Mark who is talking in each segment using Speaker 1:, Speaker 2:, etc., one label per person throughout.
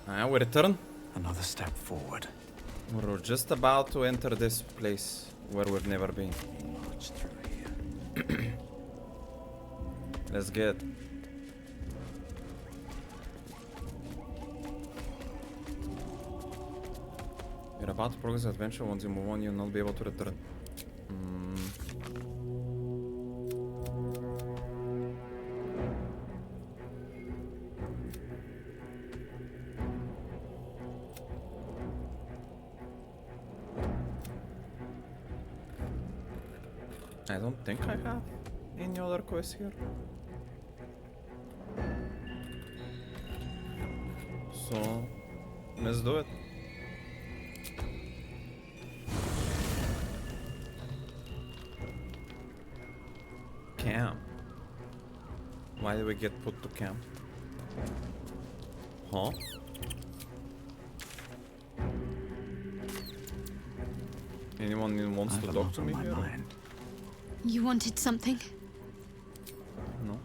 Speaker 1: We return.
Speaker 2: Another step forward.
Speaker 1: We're just about to enter this place where we've never been.
Speaker 2: March through here.
Speaker 1: Let's get. You're about to progress adventure. Once you move on, you'll not be able to return. I don't think I have any other quests here. So, let's do it. Camp. Why did we get put to camp? Huh? Anyone wants to talk to me here?
Speaker 3: You wanted something?
Speaker 1: No.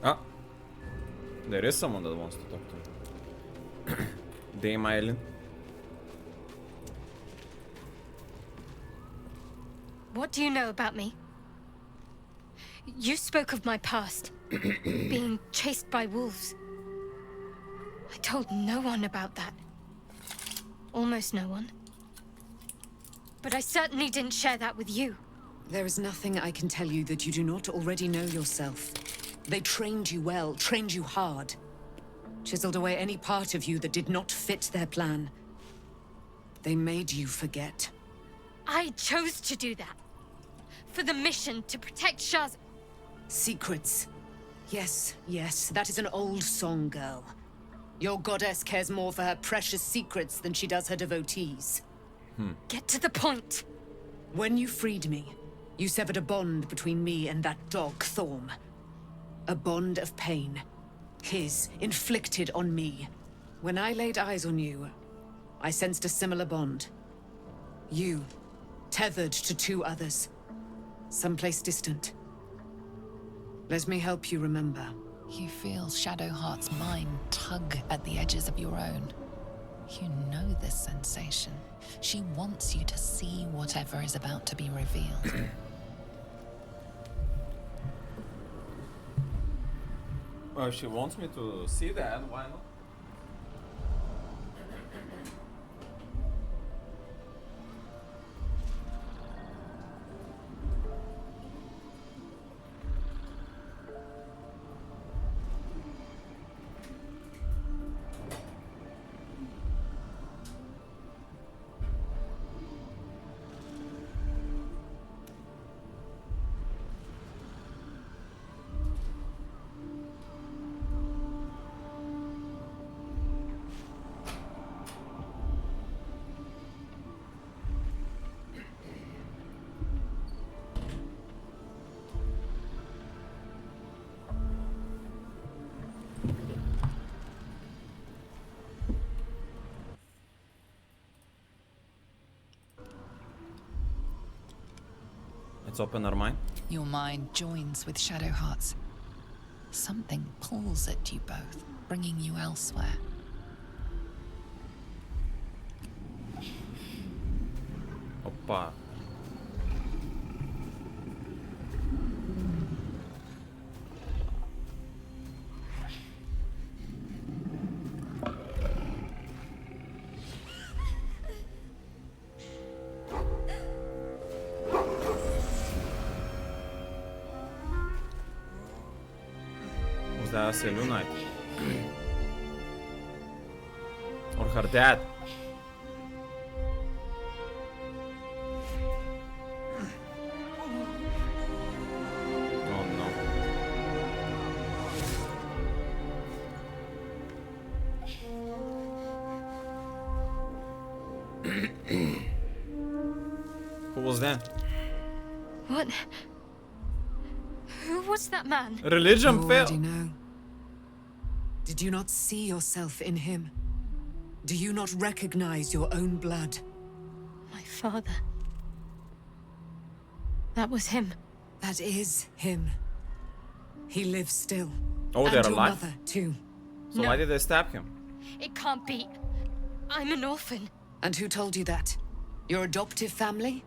Speaker 1: Ah. There is someone that wants to talk to me. Dame Island.
Speaker 3: What do you know about me? You spoke of my past. Being chased by wolves. I told no one about that. Almost no one. But I certainly didn't share that with you.
Speaker 4: There is nothing I can tell you that you do not already know yourself. They trained you well, trained you hard. Chiseled away any part of you that did not fit their plan. They made you forget.
Speaker 3: I chose to do that. For the mission to protect Shah's...
Speaker 4: Secrets. Yes, yes, that is an old song, girl. Your goddess cares more for her precious secrets than she does her devotees.
Speaker 3: Get to the point.
Speaker 4: When you freed me, you severed a bond between me and that dog, Thorm. A bond of pain. His, inflicted on me. When I laid eyes on you, I sensed a similar bond. You, tethered to two others. Someplace distant. Let me help you remember.
Speaker 5: You feel Shadowheart's mind tug at the edges of your own. You know this sensation. She wants you to see whatever is about to be revealed.
Speaker 1: Well, if she wants me to see that, why not? Let's open our mind.
Speaker 5: Your mind joins with Shadowheart's. Something pulls at you both, bringing you elsewhere.
Speaker 1: Opa. Was that a Selunite? Or her dad? Oh no. Who was that?
Speaker 3: What? Who was that man?
Speaker 1: Religion
Speaker 4: You
Speaker 1: failed.
Speaker 4: already know. Did you not see yourself in him? Do you not recognize your own blood?
Speaker 3: father. That was him.
Speaker 4: That is him. He lives still.
Speaker 1: Oh,
Speaker 4: and
Speaker 1: they're
Speaker 4: your
Speaker 1: alive?
Speaker 4: mother, too.
Speaker 1: So
Speaker 3: No.
Speaker 1: why did they stab him?
Speaker 3: It can't be. I'm an orphan.
Speaker 4: And who told you that? Your adoptive family?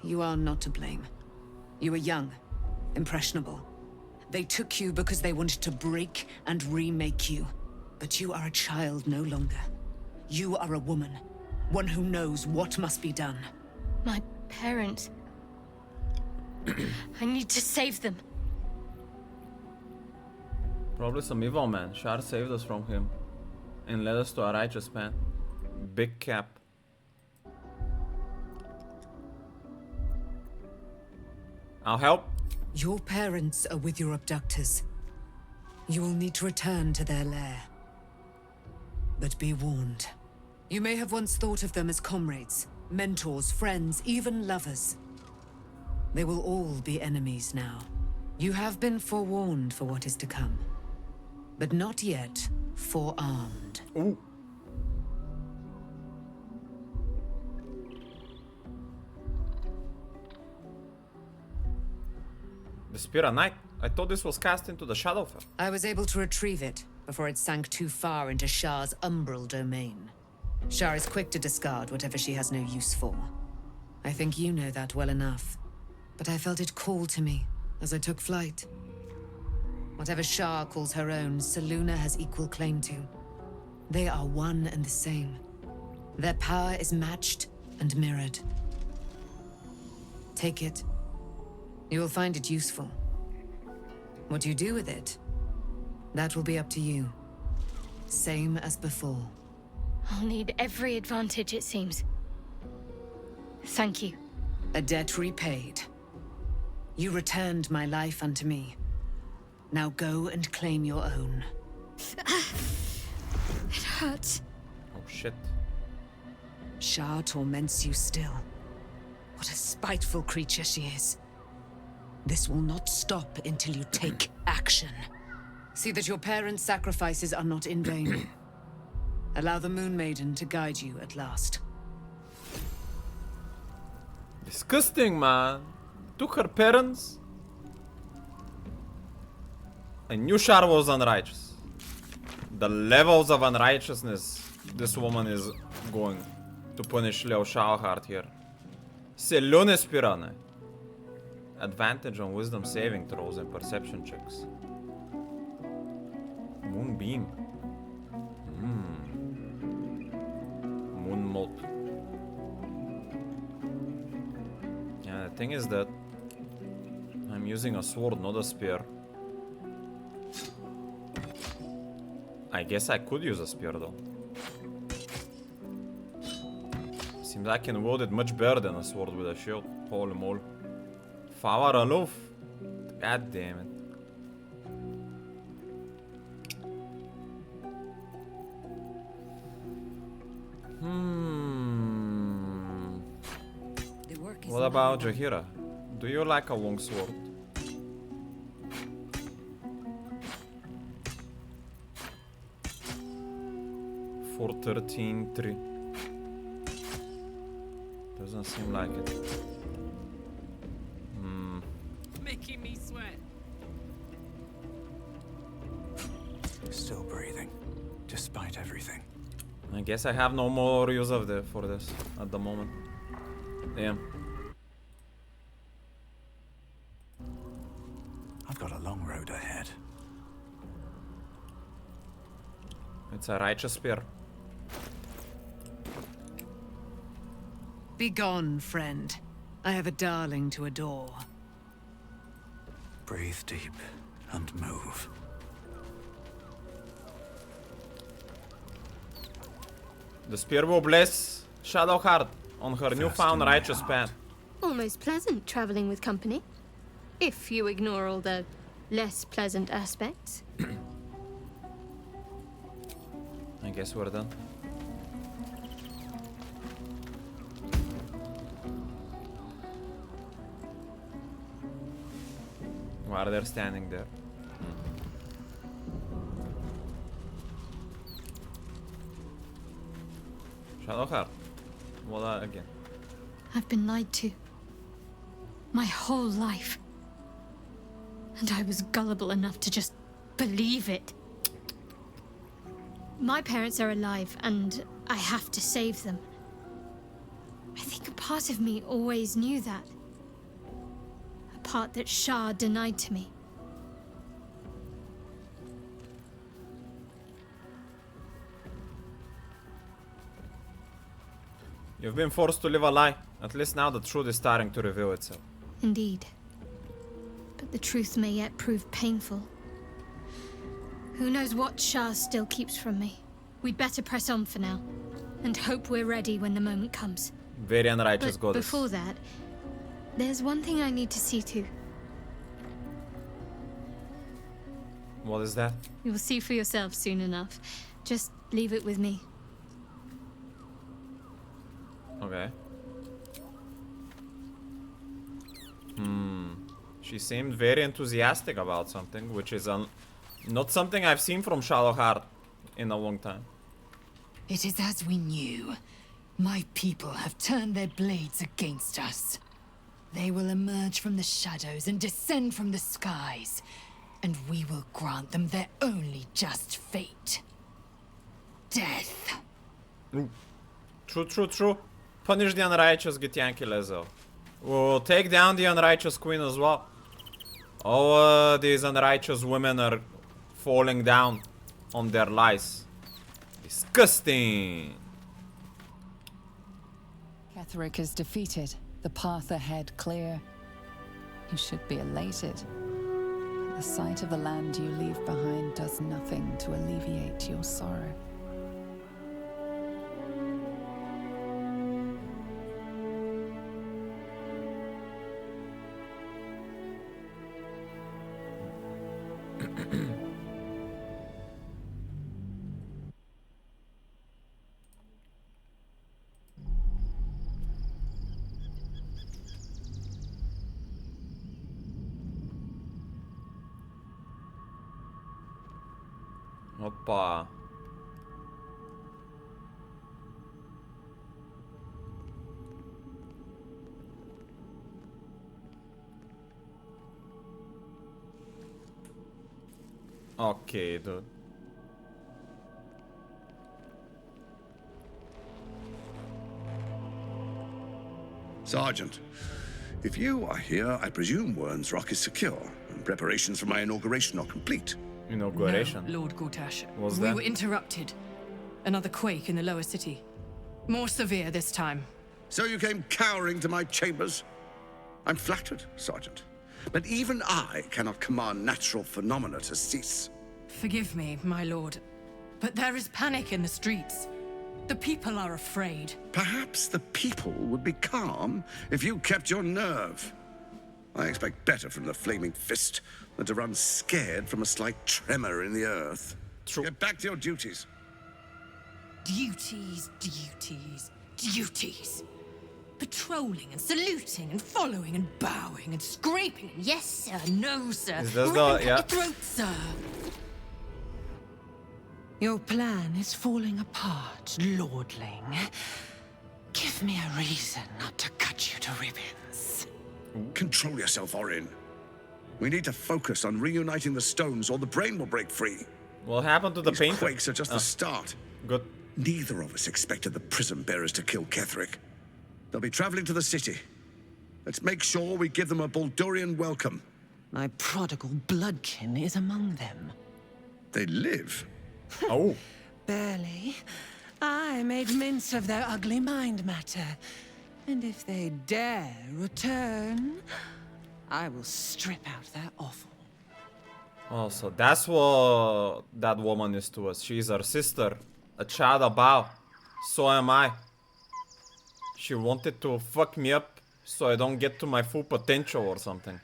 Speaker 4: You are not to blame. You were young, impressionable. They took you because they wanted to break and remake you. But you are a child no longer. You are a woman. One who knows what must be done.
Speaker 3: My parents. I need to save them.
Speaker 1: Probably some evil man. Shar saved us from him and led us to a righteous path. Big cap. I'll help.
Speaker 4: Your parents are with your abductors. You will need to return to their lair. But be warned. You may have once thought of them as comrades, mentors, friends, even lovers. They will all be enemies now. You have been forewarned for what is to come. But not yet forearmed.
Speaker 1: Ooh. The Spear of Night? I thought this was cast into the Shadowfell.
Speaker 4: I was able to retrieve it before it sank too far into Shar's umbral domain. Shar is quick to discard whatever she has no use for. I think you know that well enough. But I felt it call to me as I took flight. Whatever Shar calls her own, Selûne has equal claim to. They are one and the same. Their power is matched and mirrored. Take it. You will find it useful. What you do with it, that will be up to you. Same as before.
Speaker 3: I'll need every advantage, it seems. Thank you.
Speaker 4: A debt repaid. You returned my life unto me. Now go and claim your own.
Speaker 3: It hurts.
Speaker 1: Oh shit.
Speaker 4: Shar torments you still. What a spiteful creature she is. This will not stop until you take action. See that your parents' sacrifices are not in vain. Allow the Moon Maiden to guide you at last.
Speaker 1: Disgusting, man. Took her parents. I knew Shar was unrighteous. The levels of unrighteousness this woman is going to punish Leo Shadowheart here. Selûne Spirane. Advantage on wisdom saving throws and perception checks. Moonbeam. Moon Mote. Yeah, the thing is that I'm using a sword, not a spear. I guess I could use a spear though. Seems I can wield it much better than a sword with a shield. Holy moly. Power aloof. God damn it. What about Jaheira? Do you like a long sword? For 13-3. Doesn't seem like it.
Speaker 4: Making me sweat.
Speaker 2: Still breathing, despite everything.
Speaker 1: I guess I have no more use of for this at the moment. Damn.
Speaker 2: I've got a long road ahead.
Speaker 1: It's a righteous spear.
Speaker 4: Be gone, friend. I have a darling to adore.
Speaker 2: Breathe deep and move.
Speaker 1: The spear will bless Shadowheart on her newfound
Speaker 2: in my
Speaker 1: righteous
Speaker 2: heart.
Speaker 1: path.
Speaker 3: Almost pleasant traveling with company. If you ignore all the less pleasant aspects.
Speaker 1: I guess we're done. Why are they standing there? Shadowheart. Well, again.
Speaker 3: I've been lied to. My whole life. And I was gullible enough to just believe it. My parents are alive, and I have to save them. I think a part of me always knew that. A part that Shah denied to me.
Speaker 1: You've been forced to live a lie. At least now the truth is starting to reveal itself.
Speaker 3: Indeed. But the truth may yet prove painful. Who knows what Shah still keeps from me? We'd better press on for now, and hope we're ready when the moment comes.
Speaker 1: Very unrighteous
Speaker 3: But
Speaker 1: goddess.
Speaker 3: before that, there's one thing I need to see to.
Speaker 1: What is that?
Speaker 3: You'll see for yourself soon enough. Just leave it with me.
Speaker 1: Okay. She seemed very enthusiastic about something, which is not something I've seen from Shadowheart in a long time.
Speaker 6: It is as we knew. My people have turned their blades against us. They will emerge from the shadows and descend from the skies, and we will grant them their only just fate. Death.
Speaker 1: True. Punish the unrighteous, get Yankee Lezo. We'll take down the unrighteous queen as well. All these unrighteous women are falling down on their lies. Disgusting.
Speaker 5: Ketheric is defeated, the path ahead clear. You should be elated. The sight of the land you leave behind does nothing to alleviate your sorrow.
Speaker 1: Opa. Okay, dude.
Speaker 7: Sergeant, if you are here, I presume Wern's Rock is secure, and preparations for my inauguration are complete.
Speaker 1: Inauguration.
Speaker 8: No, Lord Gortash.
Speaker 1: Was
Speaker 8: we
Speaker 1: that?
Speaker 8: were interrupted. Another quake in the lower city. More severe this time.
Speaker 7: So you came cowering to my chambers? I'm flattered, Sergeant. But even I cannot command natural phenomena to cease.
Speaker 8: Forgive me, my lord. But there is panic in the streets. The people are afraid.
Speaker 7: Perhaps the people would be calm if you kept your nerve. I expect better from the Flaming Fist than to run scared from a slight tremor in the earth.
Speaker 1: True.
Speaker 7: Get back to your duties.
Speaker 8: Duties. Patrolling and saluting and following and bowing and scraping. Yes, sir. No, sir.
Speaker 1: Is this
Speaker 8: Right
Speaker 1: the-
Speaker 8: up
Speaker 1: yeah.
Speaker 8: your throat, sir.
Speaker 6: Your plan is falling apart, lordling. Give me a reason not to cut you to ribbons.
Speaker 7: Control yourself, Orin. We need to focus on reuniting the stones or the brain will break free.
Speaker 1: What happened to the
Speaker 7: These
Speaker 1: painter?
Speaker 7: quakes are just the start.
Speaker 1: Good.
Speaker 7: Neither of us expected the prison bearers to kill Ketheric. They'll be traveling to the city. Let's make sure we give them a Baldurian welcome.
Speaker 6: My prodigal bloodkin is among them.
Speaker 7: They live.
Speaker 1: Oh.
Speaker 6: Barely. I made mince of their ugly mind matter. And if they dare return, I will strip out their offal.
Speaker 1: Oh, so that's what that woman is to us. She's our sister. A child of Bao. So am I. She wanted to fuck me up so I don't get to my full potential or something.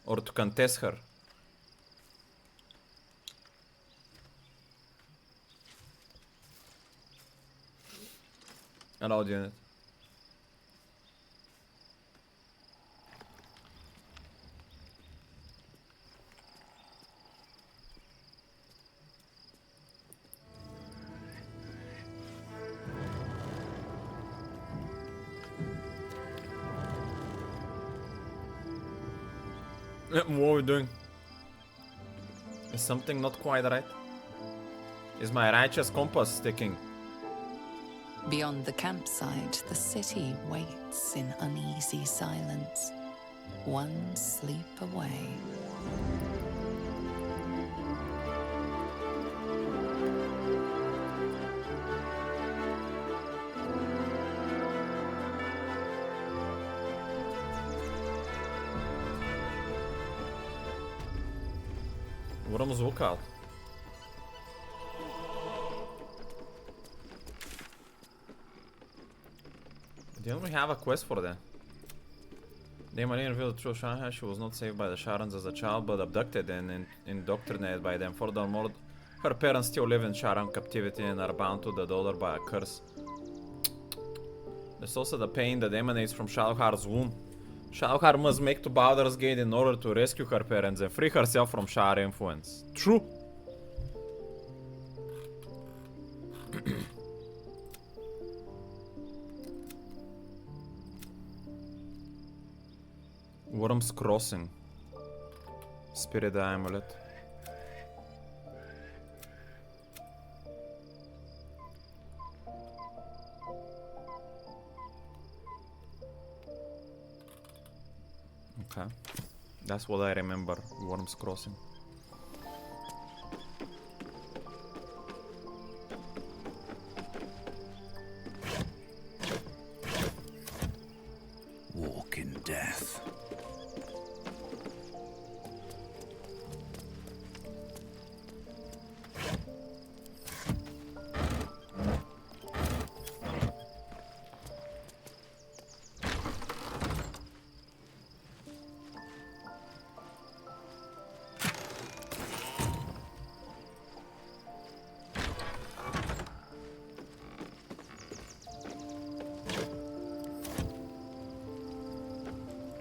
Speaker 1: Or to contest her. Hello, unit. What are we doing? Is something not quite right? Is my righteous compass sticking?
Speaker 5: Beyond the campsite, the city waits in uneasy silence, one sleep away.
Speaker 1: Waarom звук uit? Didn't we have a quest for that? They revealed the true Shanghai. She was not saved by the Sharons as a child, but abducted and indoctrinated by them. Furthermore, her parents still live in Sharon captivity and are bound to the daughter by a curse. There's also the pain that emanates from Shalhar's womb. Shalhar must make to Baldur's Gate in order to rescue her parents and free herself from Shar influence. True. Worm's Crossing. Spirit Amulet. Okay. That's what I remember. Worm's Crossing.
Speaker 2: Walk in death.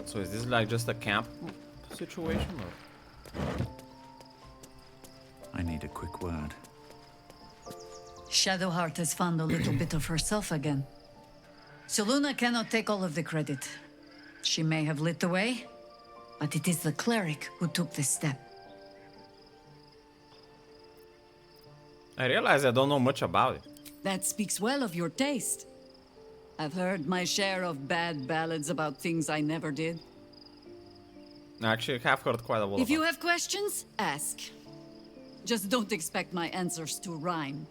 Speaker 1: So is this like just a camp situation or?
Speaker 2: I need a quick word.
Speaker 6: Shadowheart has found a little bit of herself again. Seluna cannot take all of the credit. She may have lit the way, but it is the cleric who took this step.
Speaker 1: I realize I don't know much about it.
Speaker 6: That speaks well of your taste. I've heard my share of bad ballads about things I never did.
Speaker 1: I actually have heard quite a lot
Speaker 6: If you
Speaker 1: about
Speaker 6: have questions, ask. Just don't expect my answers to rhyme.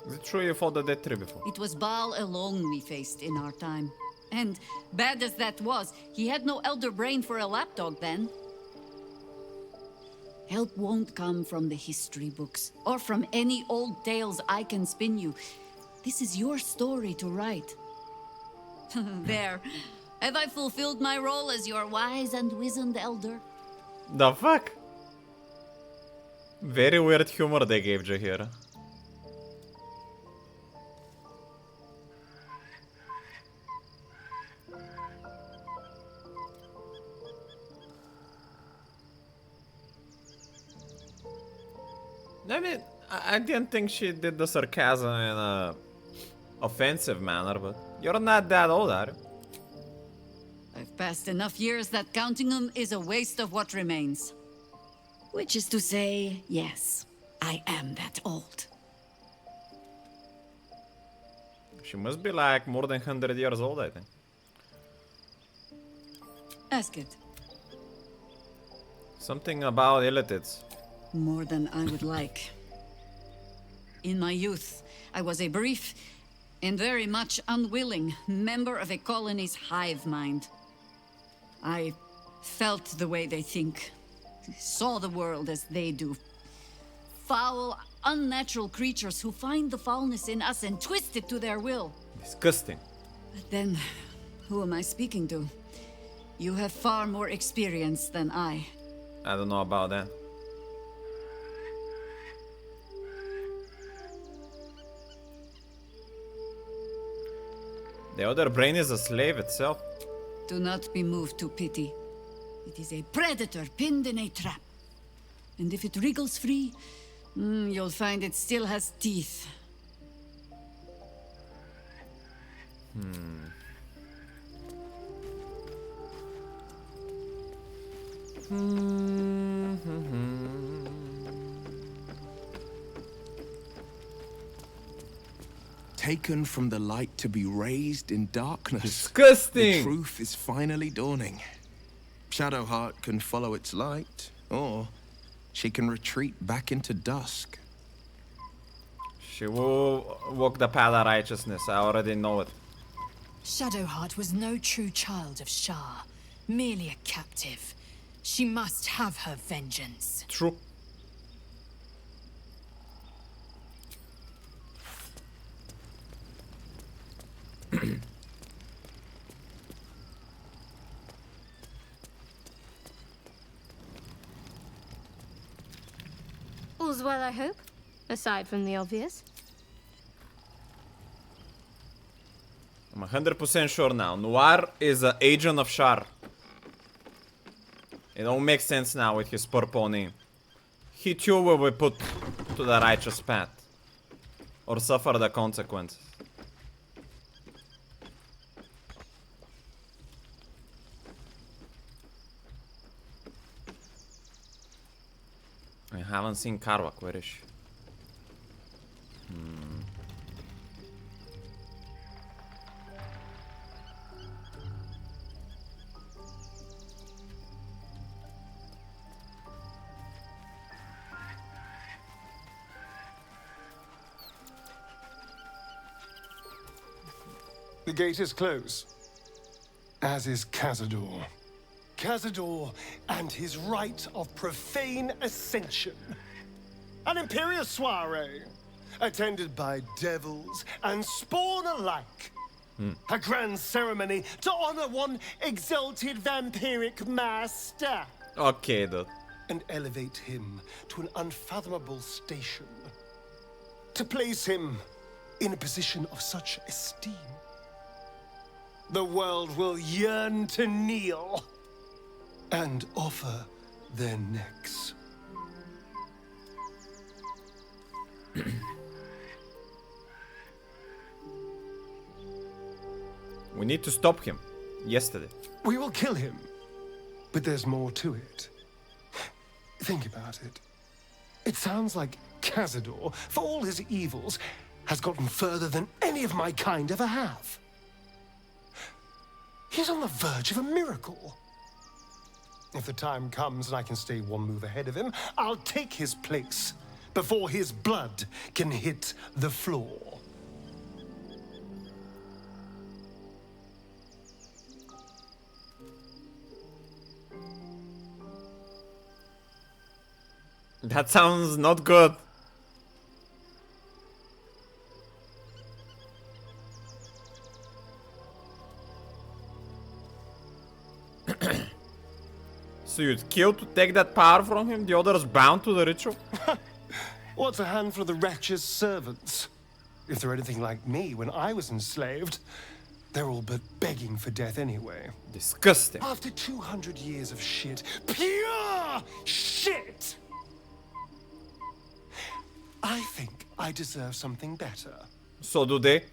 Speaker 1: it. Is it true you fought the Death Tree before?
Speaker 6: It was Baal alone we faced in our time. And bad as that was, he had no elder brain for a lapdog then. Help won't come from the history books, or from any old tales I can spin you. This is your story to write. There. Have I fulfilled my role as your wise and wizened elder?
Speaker 1: The fuck? Very weird humor they gave you here. I mean, I didn't think she did the sarcasm in a offensive manner, but you're not that old, are you?
Speaker 6: I've passed enough years that counting them is a waste of what remains. Which is to say, yes, I am that old.
Speaker 1: She must be like more than 100 years old, I think.
Speaker 6: Ask it.
Speaker 1: Something about illitids.
Speaker 6: More than I would like. In my youth, I was a brief and very much unwilling member of a colony's hive mind. I felt the way they think, saw the world as they do. Foul, unnatural creatures who find the foulness in us and twist it to their will.
Speaker 1: Disgusting.
Speaker 6: But then, who am I speaking to? You have far more experience than I.
Speaker 1: I don't know about that. The other brain is a slave itself.
Speaker 6: Do not be moved to pity. It is a predator pinned in a trap. And if it wriggles free, you'll find it still has teeth.
Speaker 9: Taken from the light to be raised in darkness. The
Speaker 1: Disgusting!
Speaker 9: truth is finally dawning. Shadowheart can follow its light, or she can retreat back into dusk.
Speaker 1: She will walk the path of righteousness, I already know it.
Speaker 6: Shadowheart was no true child of Shah, merely a captive. She must have her vengeance.
Speaker 1: True.
Speaker 3: All's well, I hope, aside from the obvious.
Speaker 1: I'm 100% sure now. Noir is an agent of Shar. It all makes sense now with his purple name. He too will be put to the righteous path. Or suffer the consequences. I haven't seen Karwak, where is she?
Speaker 10: The gate is closed, as is Cazador. Cazador and his rite of profane ascension. An imperial soiree, attended by devils and spawn alike. A grand ceremony to honor one exalted vampiric master.
Speaker 1: Okay, dude.
Speaker 10: And elevate him to an unfathomable station. To place him in a position of such esteem. The world will yearn to kneel and offer their necks.
Speaker 1: We need to stop him. Yesterday.
Speaker 10: We will kill him, but there's more to it. Think about it. It sounds like Cazador, for all his evils, has gotten further than any of my kind ever have. He's on the verge of a miracle. If the time comes and I can stay one move ahead of him, I'll take his place before his blood can hit the floor.
Speaker 1: That sounds not good. So you'd kill to take that power from him? The others bound to the ritual?
Speaker 10: What's a handful of the wretch's servants? If they're anything like me when I was enslaved, they're all but begging for death anyway.
Speaker 1: Disgusting.
Speaker 10: After 200 years of shit, pure shit! I think I deserve something better.
Speaker 1: So do they?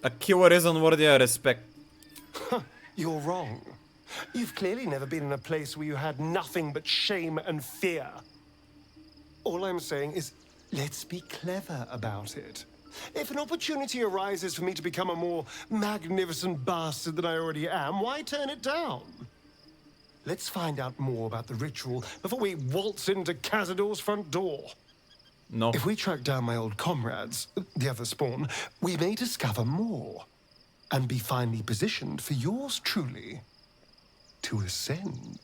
Speaker 1: A killer isn't worthy of respect.
Speaker 10: You're wrong. You've clearly never been in a place where you had nothing but shame and fear. All I'm saying is, let's be clever about it. If an opportunity arises for me to become a more magnificent bastard than I already am, why turn it down? Let's find out more about the ritual before we waltz into Cazador's front door.
Speaker 1: No.
Speaker 10: If we track down my old comrades, the other spawn, we may discover more and be finally positioned for yours truly to ascend.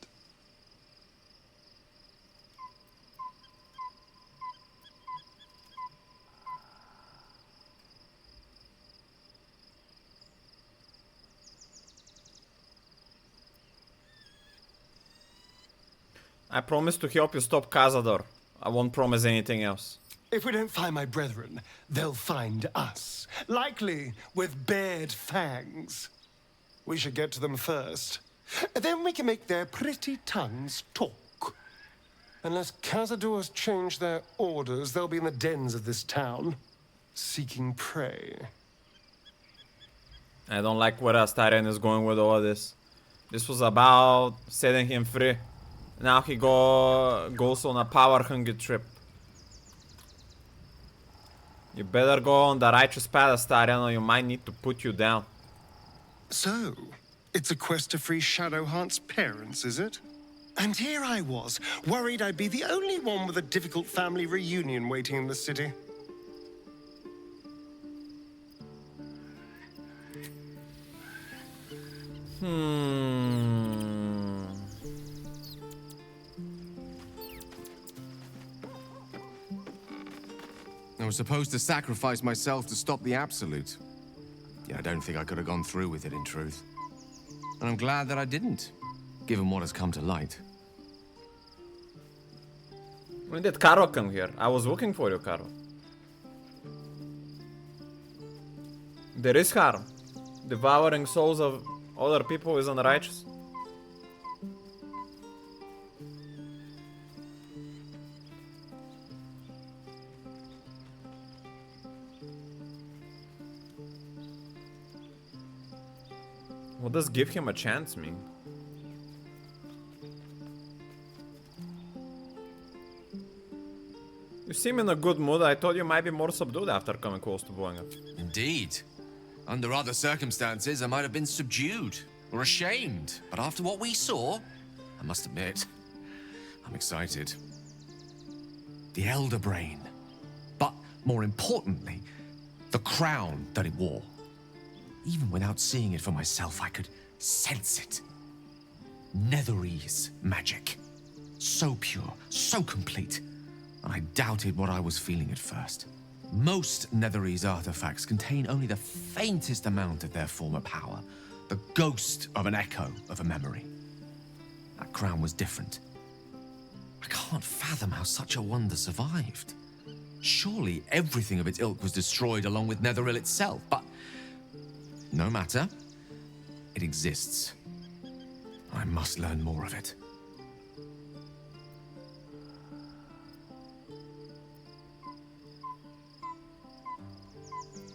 Speaker 1: I promise to help you stop Cazador. I won't promise anything else.
Speaker 10: If we don't find my brethren, they'll find us. Likely with bared fangs. We should get to them first. Then we can make their pretty tongues talk. Unless cazadors change their orders, they'll be in the dens of this town, seeking prey.
Speaker 1: I don't like where Astarion is going with all this. This was about setting him free. Now he goes on a power-hungry trip. You better go on the righteous path, Astarion, or you might need to put you down.
Speaker 10: So, it's a quest to free Shadowheart's parents, is it? And here I was, worried I'd be the only one with a difficult family reunion waiting in the city.
Speaker 9: I was supposed to sacrifice myself to stop the Absolute. Yeah, I don't think I could have gone through with it, in truth. And I'm glad that I didn't, given what has come to light.
Speaker 1: When did Caro come here? I was looking for you, Caro. There is harm. Devouring souls of other people is unrighteous. What does give him a chance mean? You seem in a good mood. I thought you might be more subdued after coming close to blowing up.
Speaker 9: Indeed. Under other circumstances, I might have been subdued or ashamed. But after what we saw, I must admit, I'm excited. The Elder Brain. But more importantly, the crown that it wore. Even without seeing it for myself, I could sense it. Netherese magic. So pure, so complete. And I doubted what I was feeling at first. Most Netherese artifacts contain only the faintest amount of their former power. The ghost of an echo of a memory. That crown was different. I can't fathom how such a wonder survived. Surely everything of its ilk was destroyed along with Netheril itself, but no matter. It exists. I must learn more of it.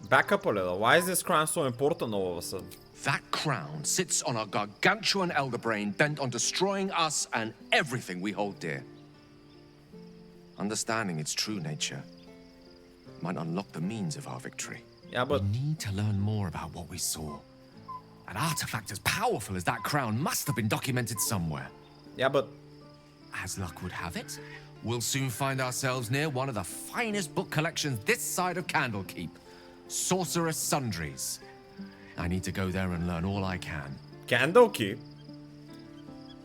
Speaker 1: Back up a little. Why is this crown so important all of a sudden?
Speaker 9: That crown sits on a gargantuan elder brain bent on destroying us and everything we hold dear. Understanding its true nature might unlock the means of our victory.
Speaker 1: Yeah, but
Speaker 9: we need to learn more about what we saw. An artifact as powerful as that crown must have been documented somewhere.
Speaker 1: Yeah, but
Speaker 9: as luck would have it, we'll soon find ourselves near one of the finest book collections this side of Candlekeep. Sorcerer's Sundries. I need to go there and learn all I can.
Speaker 1: Candlekeep?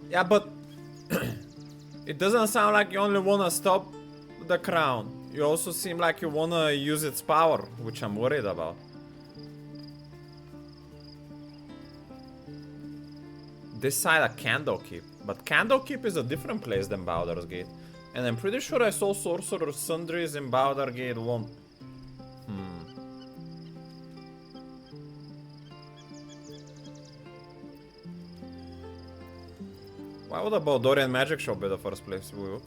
Speaker 1: Yeah, but it doesn't sound like you only wanna stop the crown. You also seem like you wanna use its power, which I'm worried about. This side of Candlekeep, but Candlekeep is a different place than Baldur's Gate. And I'm pretty sure I saw Sorcerer's Sundries in Baldur's Gate 1. Why would a Baldurian magic shop be the first place we would?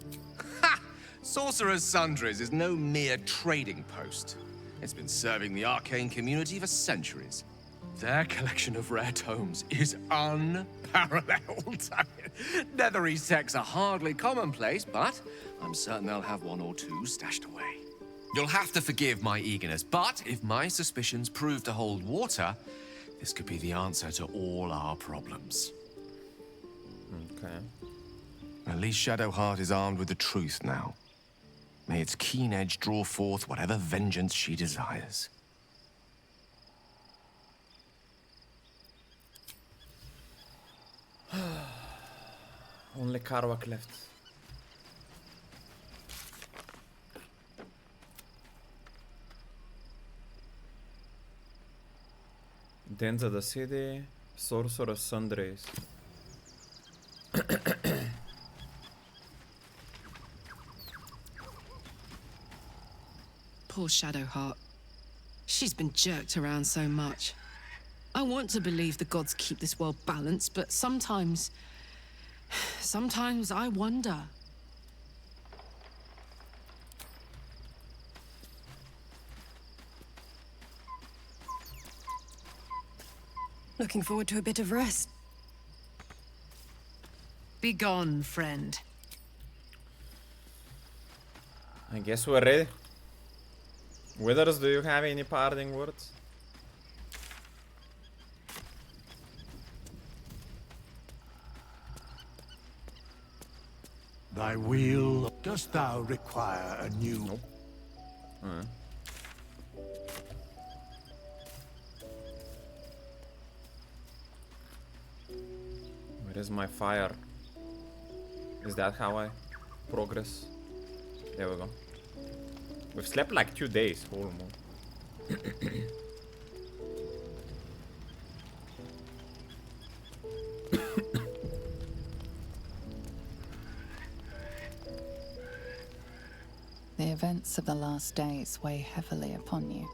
Speaker 9: Ha! Sorcerer's Sundries is no mere trading post. It's been serving the arcane community for centuries. Their collection of rare tomes is unparalleled. Netherese texts are hardly commonplace, but I'm certain they'll have one or two stashed away. You'll have to forgive my eagerness, but if my suspicions prove to hold water, this could be the answer to all our problems.
Speaker 1: Okay.
Speaker 9: At least Shadowheart is armed with the truth now. May its keen edge draw forth whatever vengeance she desires.
Speaker 1: Only Karwak left. Dens of the city, Sorcerer's Sundries.
Speaker 11: Poor Shadowheart. She's been jerked around so much. I want to believe the gods keep this world balanced, but sometimes I wonder. Looking forward to a bit of rest.
Speaker 4: Be gone, friend.
Speaker 1: I guess we're ready. Withers, do you have any parting words?
Speaker 12: Thy will. Dost thou require a new?
Speaker 1: Nope. Where is my fire? Is that how I progress? There we go. We've slept like 2 days, whole moon.
Speaker 5: The events of the last days weigh heavily upon you.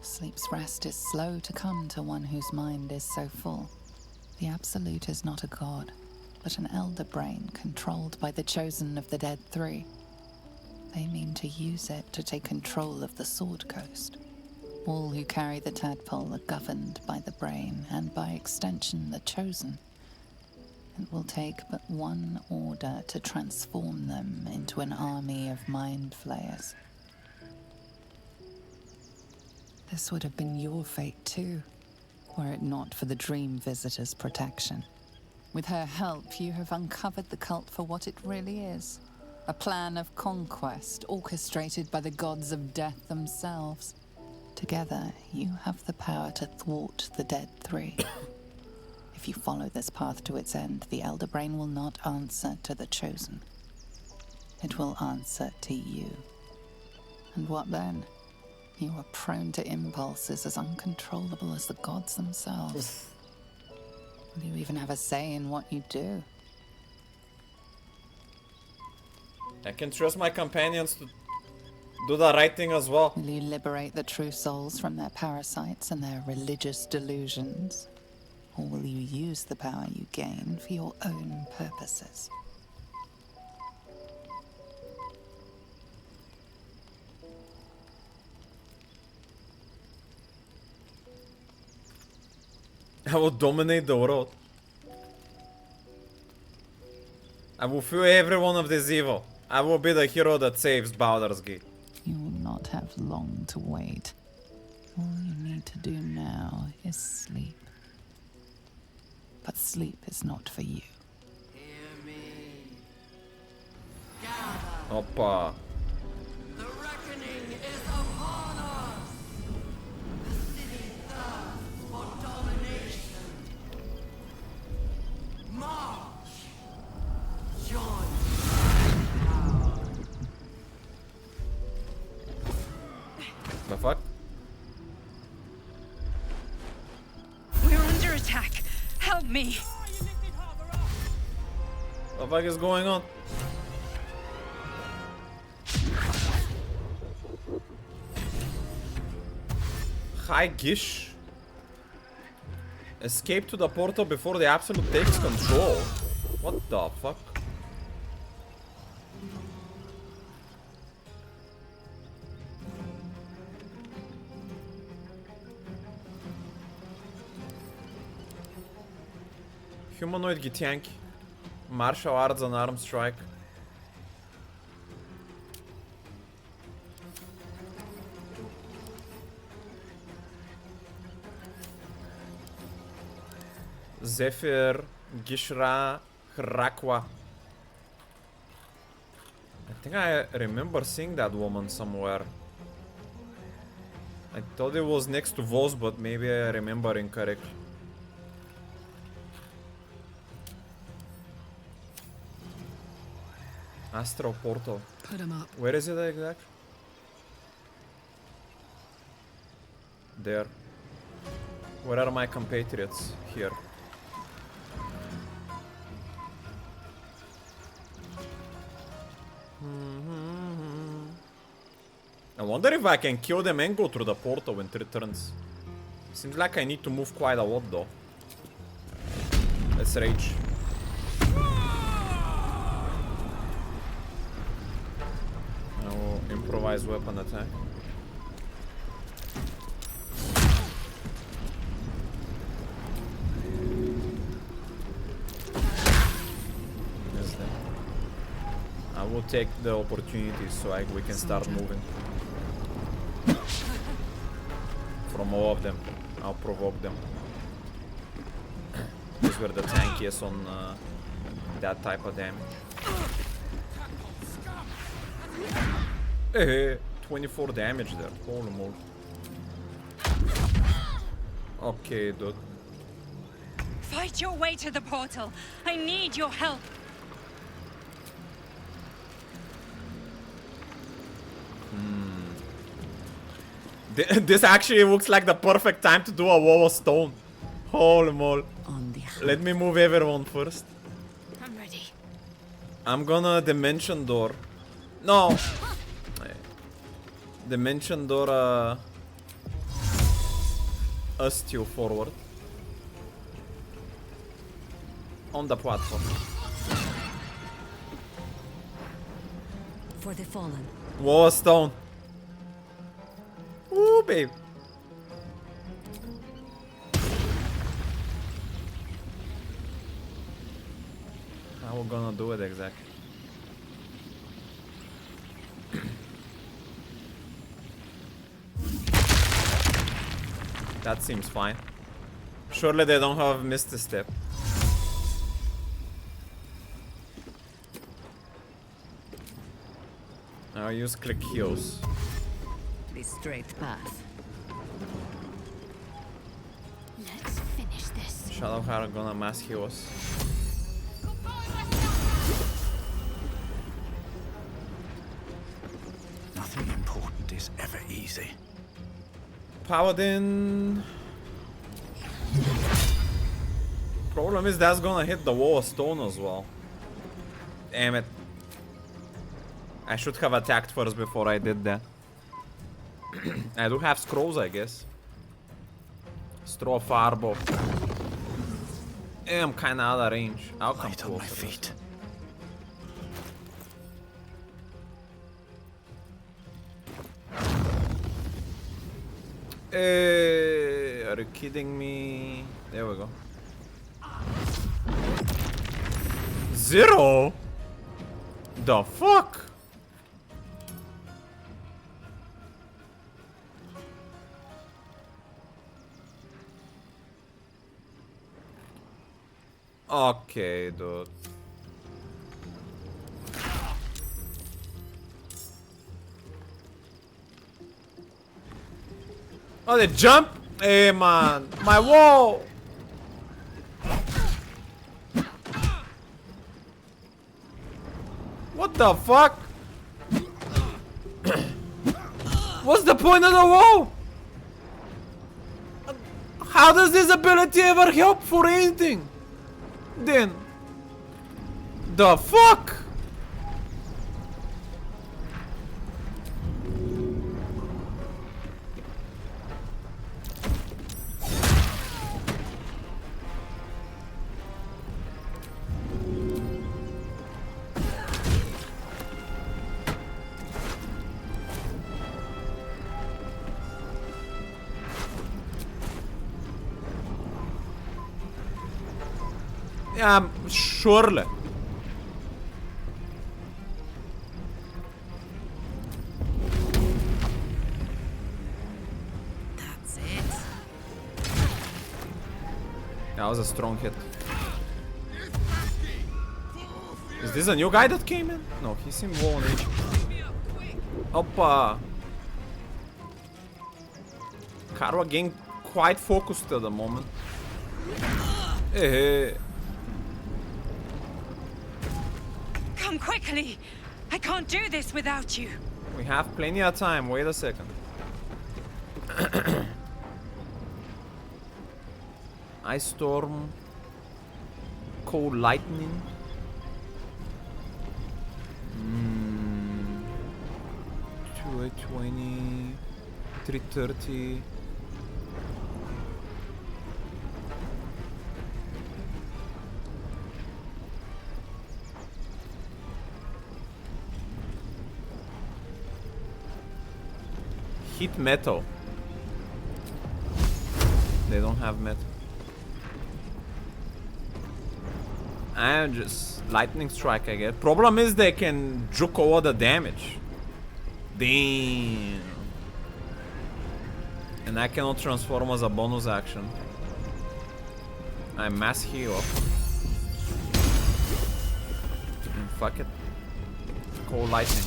Speaker 5: Sleep's rest is slow to come to one whose mind is so full. The Absolute is not a god, but an elder brain controlled by the chosen of the Dead Three. They mean to use it to take control of the Sword Coast. All who carry the tadpole are governed by the brain, and by extension the chosen. It will take but one order to transform them into an army of mind flayers. This would have been your fate too, were it not for the Dream Visitor's protection. With her help, you have uncovered the cult for what it really is. A plan of conquest orchestrated by the gods of death themselves. Together, you have the power to thwart the Dead Three. If you follow this path to its end, the Elder Brain will not answer to the Chosen. It will answer to you. And what then? You are prone to impulses as uncontrollable as the gods themselves. Will you even have a say in what you do?
Speaker 1: I can trust my companions to do the right thing as well.
Speaker 5: Will you liberate the true souls from their parasites and their religious delusions? Or will you use the power you gain for your own purposes?
Speaker 1: I will dominate the world. I will fuel every one of this evil. I will be the hero that saves Baldur's Gate.
Speaker 5: You will not have long to wait. All you need to do now is sleep. But sleep is not for you.
Speaker 13: Hear me.
Speaker 1: Opa.
Speaker 13: The reckoning is upon us. The city thirsts for domination. March. Join.
Speaker 1: The fuck?
Speaker 6: We're under attack. Help me.
Speaker 1: The fuck is going on? Hi Gish. Escape to the portal before the Absolute takes control. What the fuck? Humanoid Gitiank. Martial arts and arm strike. Zephyr, Gishra, Hrakwa. I think I remember seeing that woman somewhere. I thought it was next to Vos, but maybe I remember incorrectly. Astral Portal.
Speaker 11: Put him up.
Speaker 1: Where is it exactly? There. Where are my compatriots? Here. I wonder if I can kill them and go through the portal in 3 turns. Seems like I need to move quite a lot though. Let's rage. I will improvise weapon attack. will take the opportunities so we can start moving. From all of them. I'll provoke them. Because we're the tankiest on that type of damage. Hey, 24 damage there. Holy moly. Okay, dude.
Speaker 14: Fight your way to the portal. I need your help.
Speaker 1: This actually looks like the perfect time to do a wall of stone. Holy moly. Let me move everyone first.
Speaker 3: I'm ready.
Speaker 1: I'm gonna dimension door. No. Dimension door us two forward. On the platform.
Speaker 6: For the fallen.
Speaker 1: Wall of stone. Ooh, babe. How we gonna do it exactly? That seems fine. Surely they don't have missed a step. I'll use click heals.
Speaker 6: The straight path.
Speaker 3: Let's finish this.
Speaker 1: Shadowheart gonna mass heal us.
Speaker 2: Nothing important is ever easy.
Speaker 1: Paladin. Problem is that's gonna hit the wall of stone as well. Damn it. I should have attacked first before I did that. I do have scrolls, I guess. Straw fireball. I'm kinda out of range. I'll come
Speaker 2: Light on my
Speaker 1: closer.
Speaker 2: feet.
Speaker 1: Are you kidding me? There we go. 0? The fuck? Okay, dude. Oh, they jump? Hey, man. My wall. What the fuck? What's the point of the wall? How does this ability ever help for anything? Then. The fuck? Yeah, surely.
Speaker 6: That's it.
Speaker 1: That was a strong hit. Is this a new guy that came in? No, he seemed low on HP. Oppa. Karwa getting quite focused at the moment. Hey.
Speaker 14: Come quickly! I can't do this without you.
Speaker 1: We have plenty of time. Wait a second. Ice Storm. Cold Lightning. 220. 330. Hit metal. They don't have metal. And just lightning strike, I guess. Problem is they can juke all the damage. Damn. And I cannot transform as a bonus action. I mass heal. And fuck it. Cold lightning.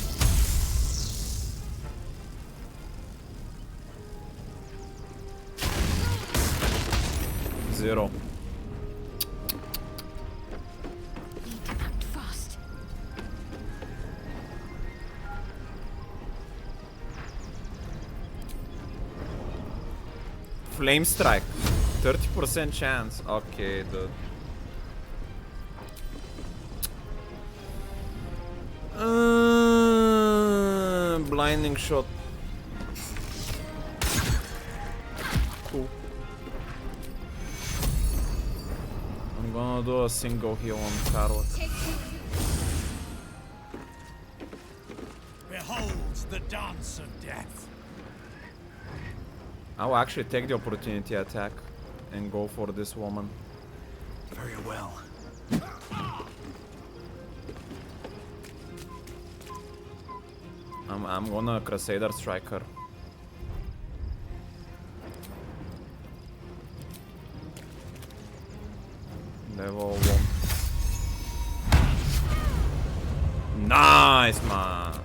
Speaker 1: Zero.
Speaker 3: Need to act fast.
Speaker 1: Flame strike. 30% chance. Okay, dude. Blinding shot. Cool. I'm gonna do a single heal on Carrot.
Speaker 12: Behold the dance of death.
Speaker 1: I'll actually take the opportunity attack and go for this woman.
Speaker 2: Very well.
Speaker 1: I'm gonna Crusader strike her. Level 1. Nice, man.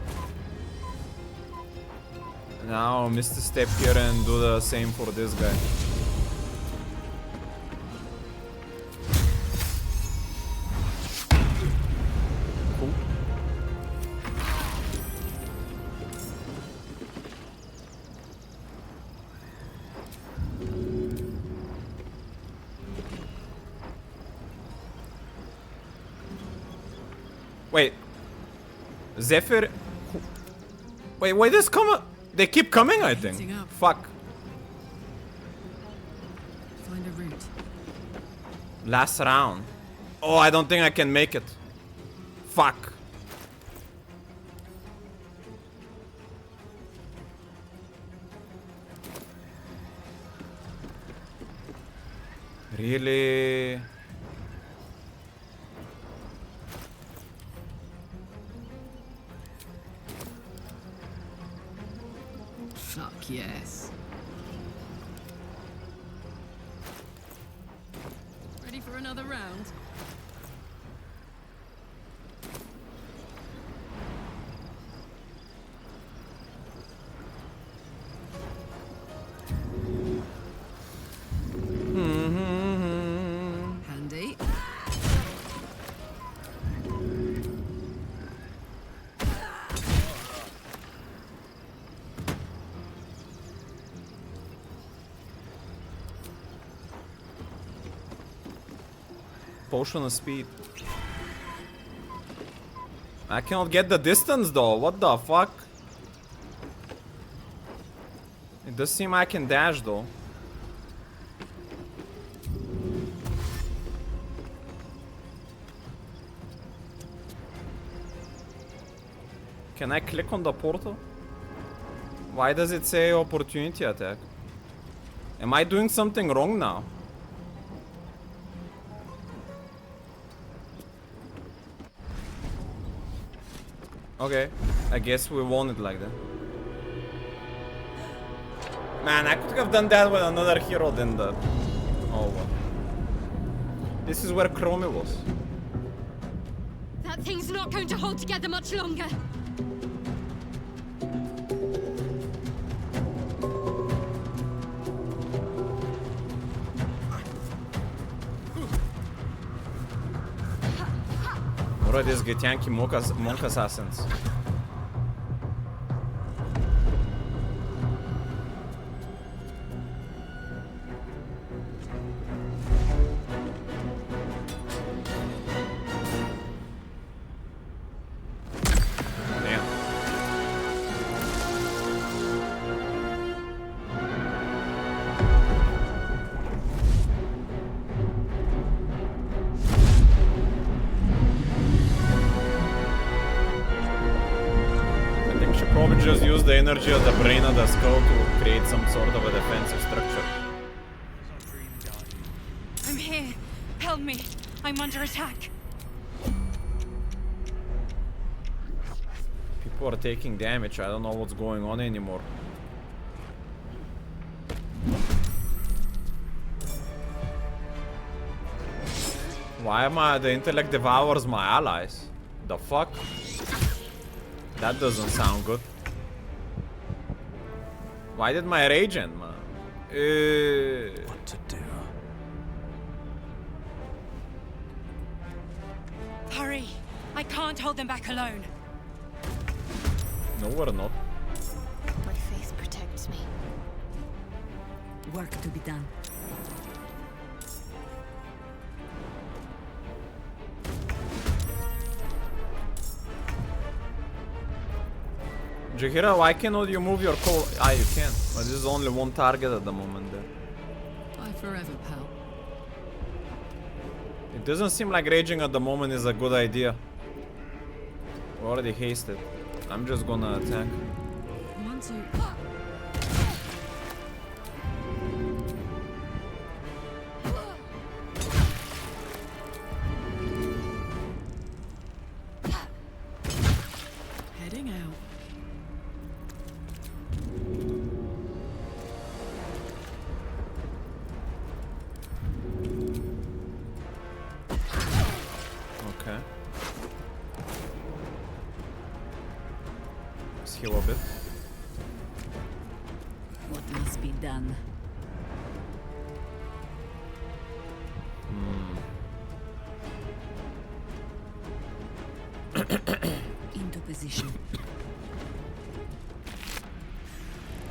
Speaker 1: Now Mr. Step here and do the same for this guy. Cool. Wait. Zephyr. Wait, this come. They keep coming, I think. Fuck.
Speaker 11: Find a route.
Speaker 1: Last round. Oh, I don't think I can make it. Fuck. Really?
Speaker 11: Fuck yes. Ready for another round? Handy.
Speaker 1: Potion of speed. I cannot get the distance though. What the fuck? It does seem I can dash though. Can I click on the portal? Why does it say opportunity attack? Am I doing something wrong now? Okay, I guess we won it like that. Man, I could have done that with another hero than that. Oh well. This is where Chromie was.
Speaker 3: That thing's not going to hold together much longer.
Speaker 1: What are these Githyanki monk assassins? Just use the energy of the brain of the skull to create some sort of a defensive structure.
Speaker 14: I'm here. Help me. I'm under attack.
Speaker 1: People are taking damage. I don't know what's going on anymore. Why am the intellect devours my allies? The fuck? That doesn't sound good. Why did my rage end, man?
Speaker 2: What to do?
Speaker 14: Hurry! I can't hold them back alone.
Speaker 1: No, we're not.
Speaker 3: My faith protects me.
Speaker 6: Work to be done.
Speaker 1: Jahira, why cannot you move your call? Ah, you can. But this is only one target at the moment there.
Speaker 11: Bye forever, pal.
Speaker 1: It doesn't seem like raging at the moment is a good idea. We're already hasted. I'm just gonna attack.
Speaker 11: One, two. Heading out.
Speaker 1: Okay. Let's heal a bit.
Speaker 6: What must be done? Into position.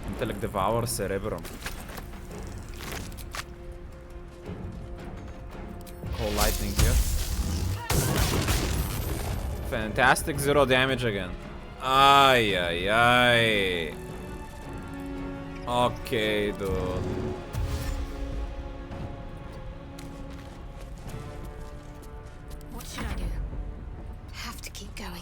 Speaker 1: Intellect devours cerebrum. Call lightning here. Fantastic, 0 damage again. Ay, ay, ay. Okay, dude.
Speaker 3: What should I do? Have to keep going.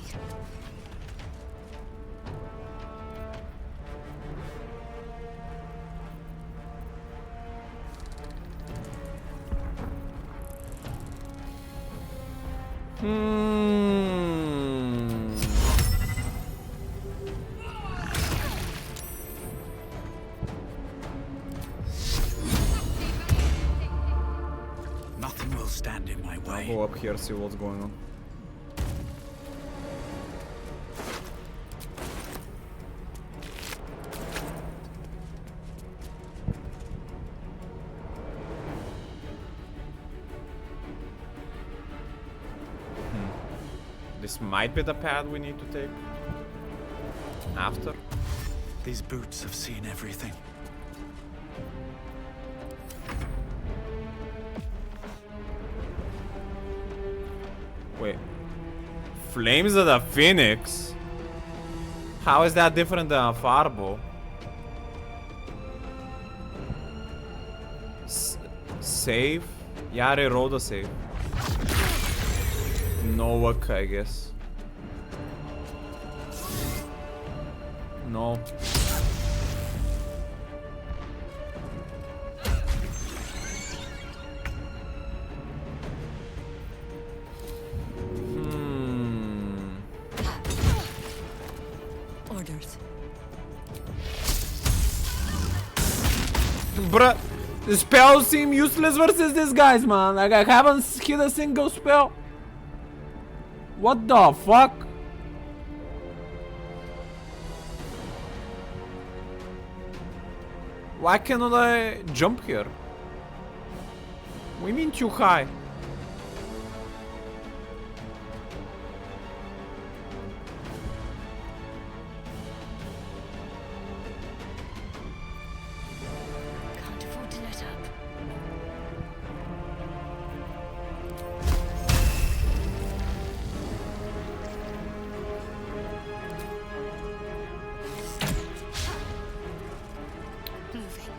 Speaker 2: Nothing will stand in my way.
Speaker 1: I'll go up here, see what's going on. This might be the path we need to take. After.
Speaker 2: These boots have seen everything.
Speaker 1: Wait. Flames of the Phoenix? How is that different than a Farbo? Save? Yeah, I rerolled a save. No work, I guess. No.
Speaker 6: Orders.
Speaker 1: Bruh, the spells seem useless versus these guys, man. Like, I haven't hit a single spell. What the fuck? Why cannot I jump here? What do you mean too high?
Speaker 3: Can't afford to let up. Moving.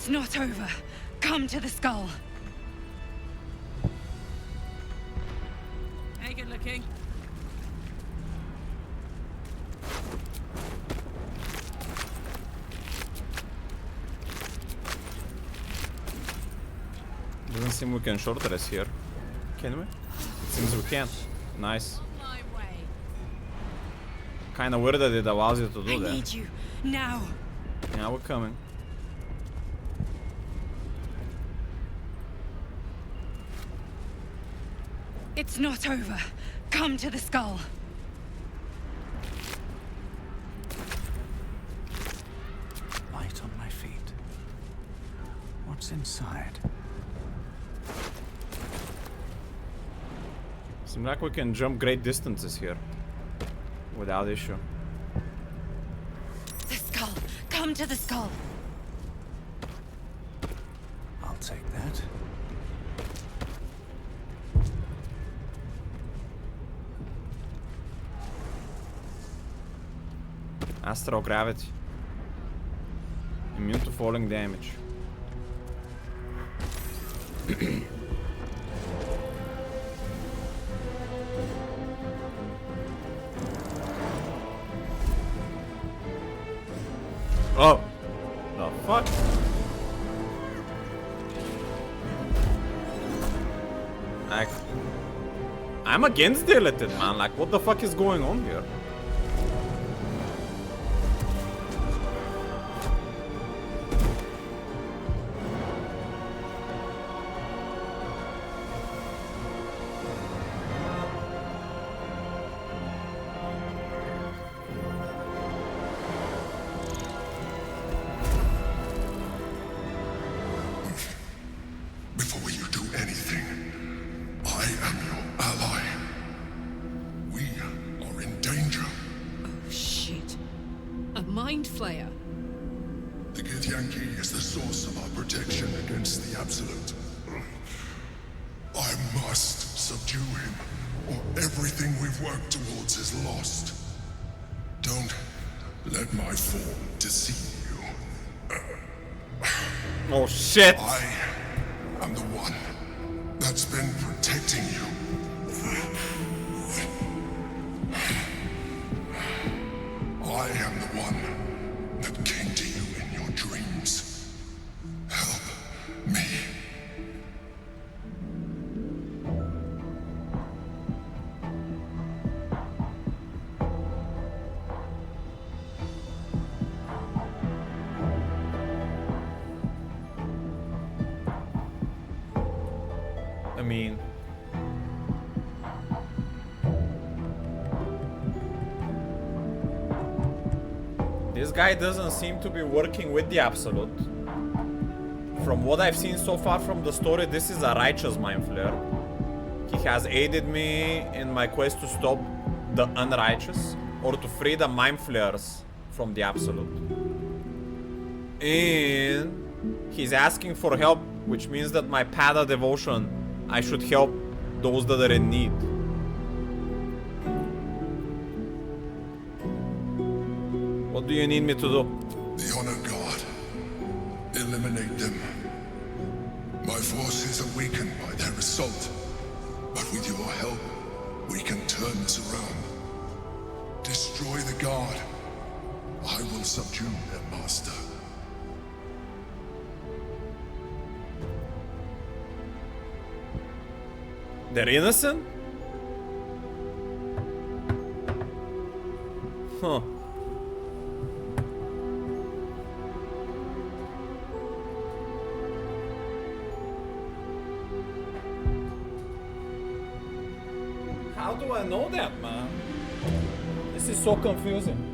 Speaker 14: It's not over. Come to the skull.
Speaker 11: Hey, good looking.
Speaker 1: Doesn't seem we can short rest here. Can we? It seems we can't. Nice. Kinda weird that it allows you to do that.
Speaker 14: I need you now.
Speaker 1: Yeah, we're coming.
Speaker 14: It's not over. Come to the skull.
Speaker 2: Light on my feet. What's inside?
Speaker 1: Seems like we can jump great distances here. Without issue.
Speaker 14: The skull. Come to the skull.
Speaker 2: I'll take that.
Speaker 1: Astral gravity. Immune to falling damage. Oh! The fuck? Like, I'm against the illithid, man. Like, what the fuck is going on here?
Speaker 15: Before you do anything, I am your ally. We are in danger.
Speaker 11: Oh, shit. A mind flayer.
Speaker 15: The Githyanki is the source of our protection against the Absolute. I must subdue him, or everything we've worked towards is lost. Don't let my form deceive you.
Speaker 1: Oh shit!
Speaker 15: I am the one that's been protecting you. I am the one that came to you in your dreams. Help me.
Speaker 1: I mean... This guy doesn't seem to be working with the Absolute. From what I've seen so far from the story, this is a righteous Mind Flayer. He has aided me in my quest to stop the unrighteous, or to free the Mind Flayers from the Absolute. And he's asking for help, which means that my path of devotion, I should help those that are in need. What do you need me to do?
Speaker 15: The Honor God. Eliminate them. My forces are weakened by their assault. But with your help, we can turn this around. Destroy the God. I will subdue their master.
Speaker 1: They're innocent? Huh. How do I know that, man? This is so confusing.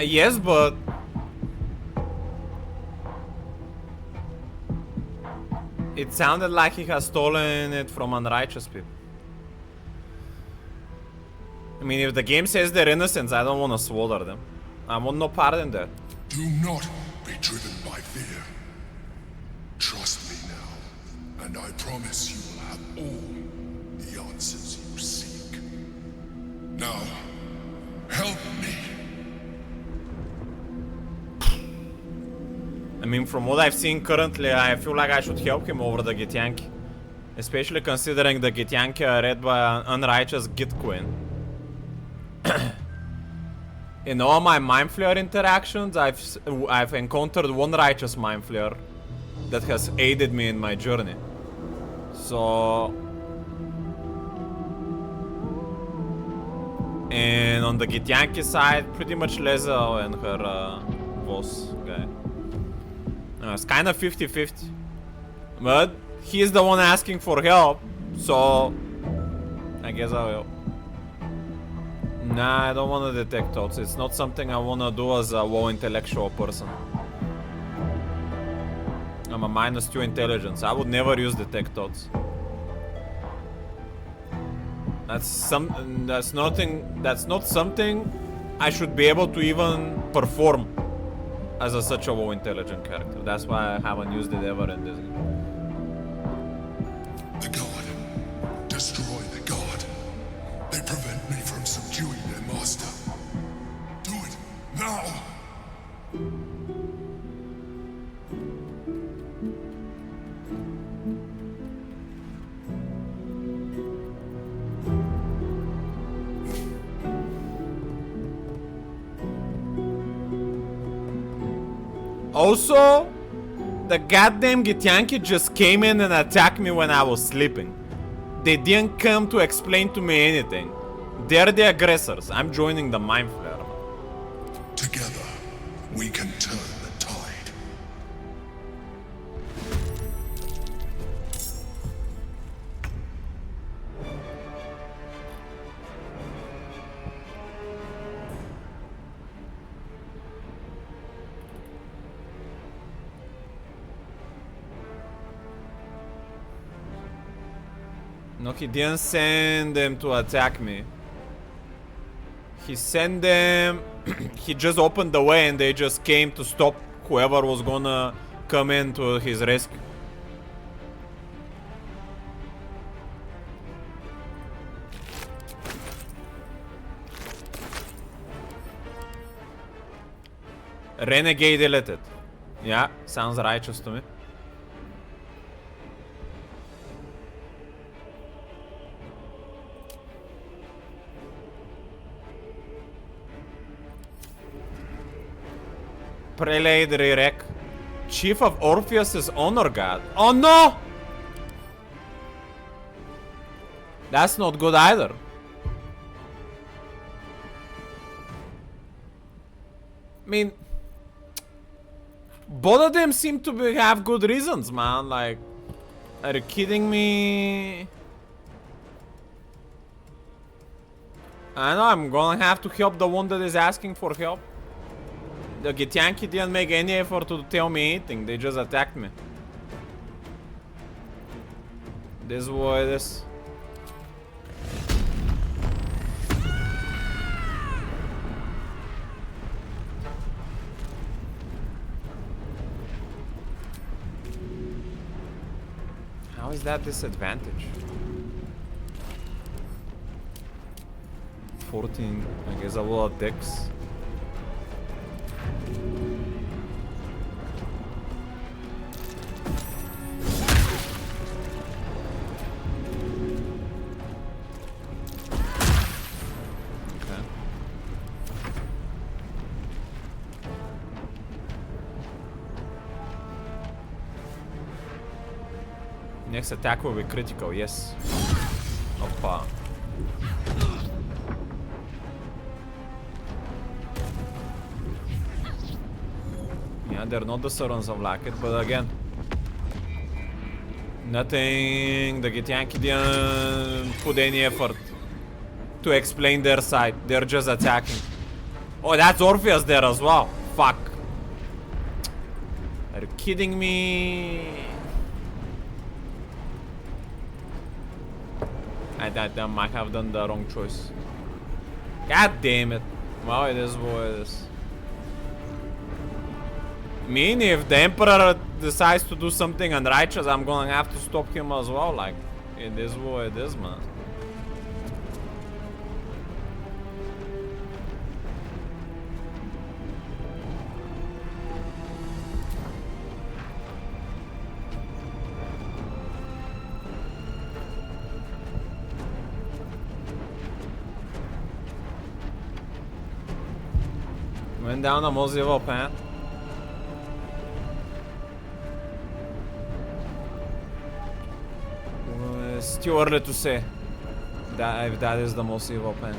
Speaker 1: Yes, but... It sounded like he has stolen it from unrighteous people. I mean, if the game says they're innocent, I don't want to slaughter them. I want no part in that.
Speaker 15: Do not be driven by fear. Trust me now, and I promise you will have all the answers you seek. Now, help me.
Speaker 1: I mean, from what I've seen currently, I feel like I should help him over the Githyanki. Especially considering the Githyanki are read by an unrighteous Git Queen. In all my Mind Flayer interactions, I've encountered one righteous Mind Flayer that has aided me in my journey. So... And on the Githyanki side, pretty much Leza and her boss guy. It's kind of 50-50. But he's the one asking for help, so I guess I will. Nah, I don't want to detect thoughts. It's not something I want to do as a low intellectual person. I'm a -2 intelligence. I would never use detect thoughts. That's not something I should be able to even perform as such a low intelligent character. That's why I haven't used it ever in this game.
Speaker 15: The god. Destroy the god. They prevent me from subduing their master. Do it now!
Speaker 1: Also, the goddamn Githyanki just came in and attacked me when I was sleeping. They didn't come to explain to me anything. They're the aggressors. I'm joining the Mind Flayer.
Speaker 15: Together, we can turn the tide.
Speaker 1: No, he didn't send them to attack me. He sent them... he just opened the way and they just came to stop whoever was gonna come in to his rescue. Renegade deleted. Yeah, sounds righteous to me. Prelate Rirek. Chief of Orpheus' honor god. Oh no! That's not good either. I mean, both of them seem to have good reasons, man. Like, are you kidding me? I know I'm gonna have to help the one that is asking for help. The Githyanki didn't make any effort to tell me anything, they just attacked me. This is what it is. How is that disadvantage? 14, I guess a lot of dicks. Next attack will be critical, yes. Oppa. Yeah, they're not the servants of Lackett, but again, nothing. The Githyanki didn't put any effort to explain their side. They're just attacking. Oh, that's Orpheus there as well. Fuck. Are you kidding me? I might have done the wrong choice. God damn it. Well, it is what it is. I mean, if the Emperor decides to do something unrighteous, I'm gonna have to stop him as well. Like, it is what it is, man. Went down the most evil path. It's too early to say that if that is the most evil path.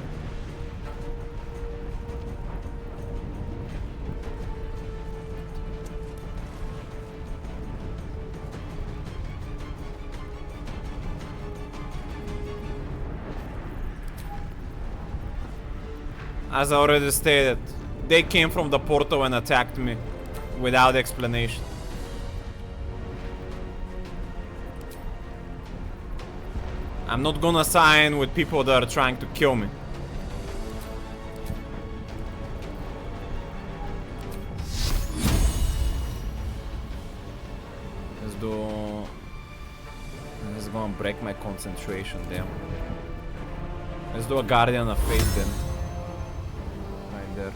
Speaker 1: As I already stated, they came from the portal and attacked me without explanation. I'm not gonna sign with people that are trying to kill me. Let's go and break my concentration, damn. Let's do a Guardian of Fate then. Right there.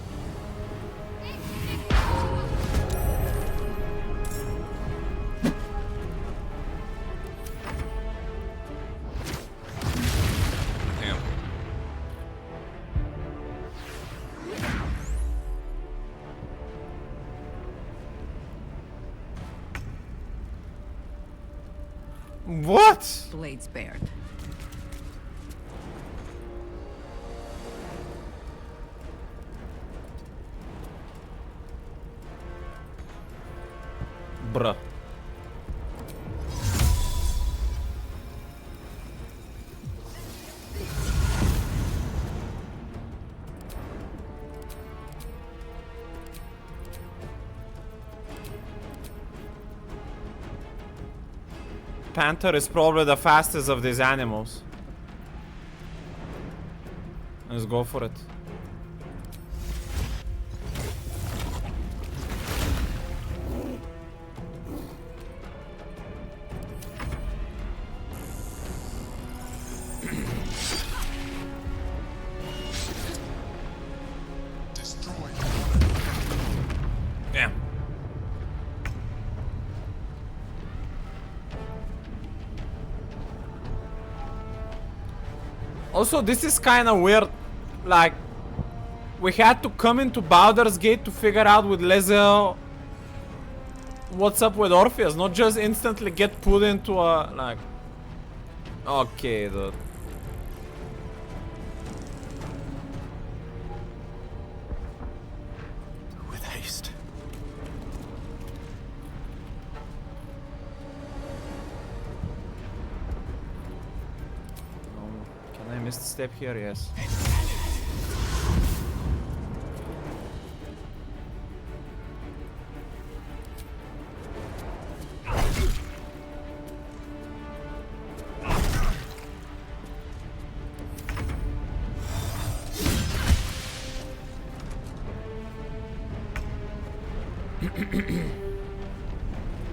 Speaker 1: What?
Speaker 4: Blades bared.
Speaker 1: Bruh. Panther is probably the fastest of these animals. Let's go for it. Damn. Also, this is kind of weird. Like, we had to come into Baldur's Gate to figure out with Lae'zel what's up with Orpheus, not just instantly get put into a, like... Okay, dude.
Speaker 2: With haste.
Speaker 1: Can I miss the step here? Yes.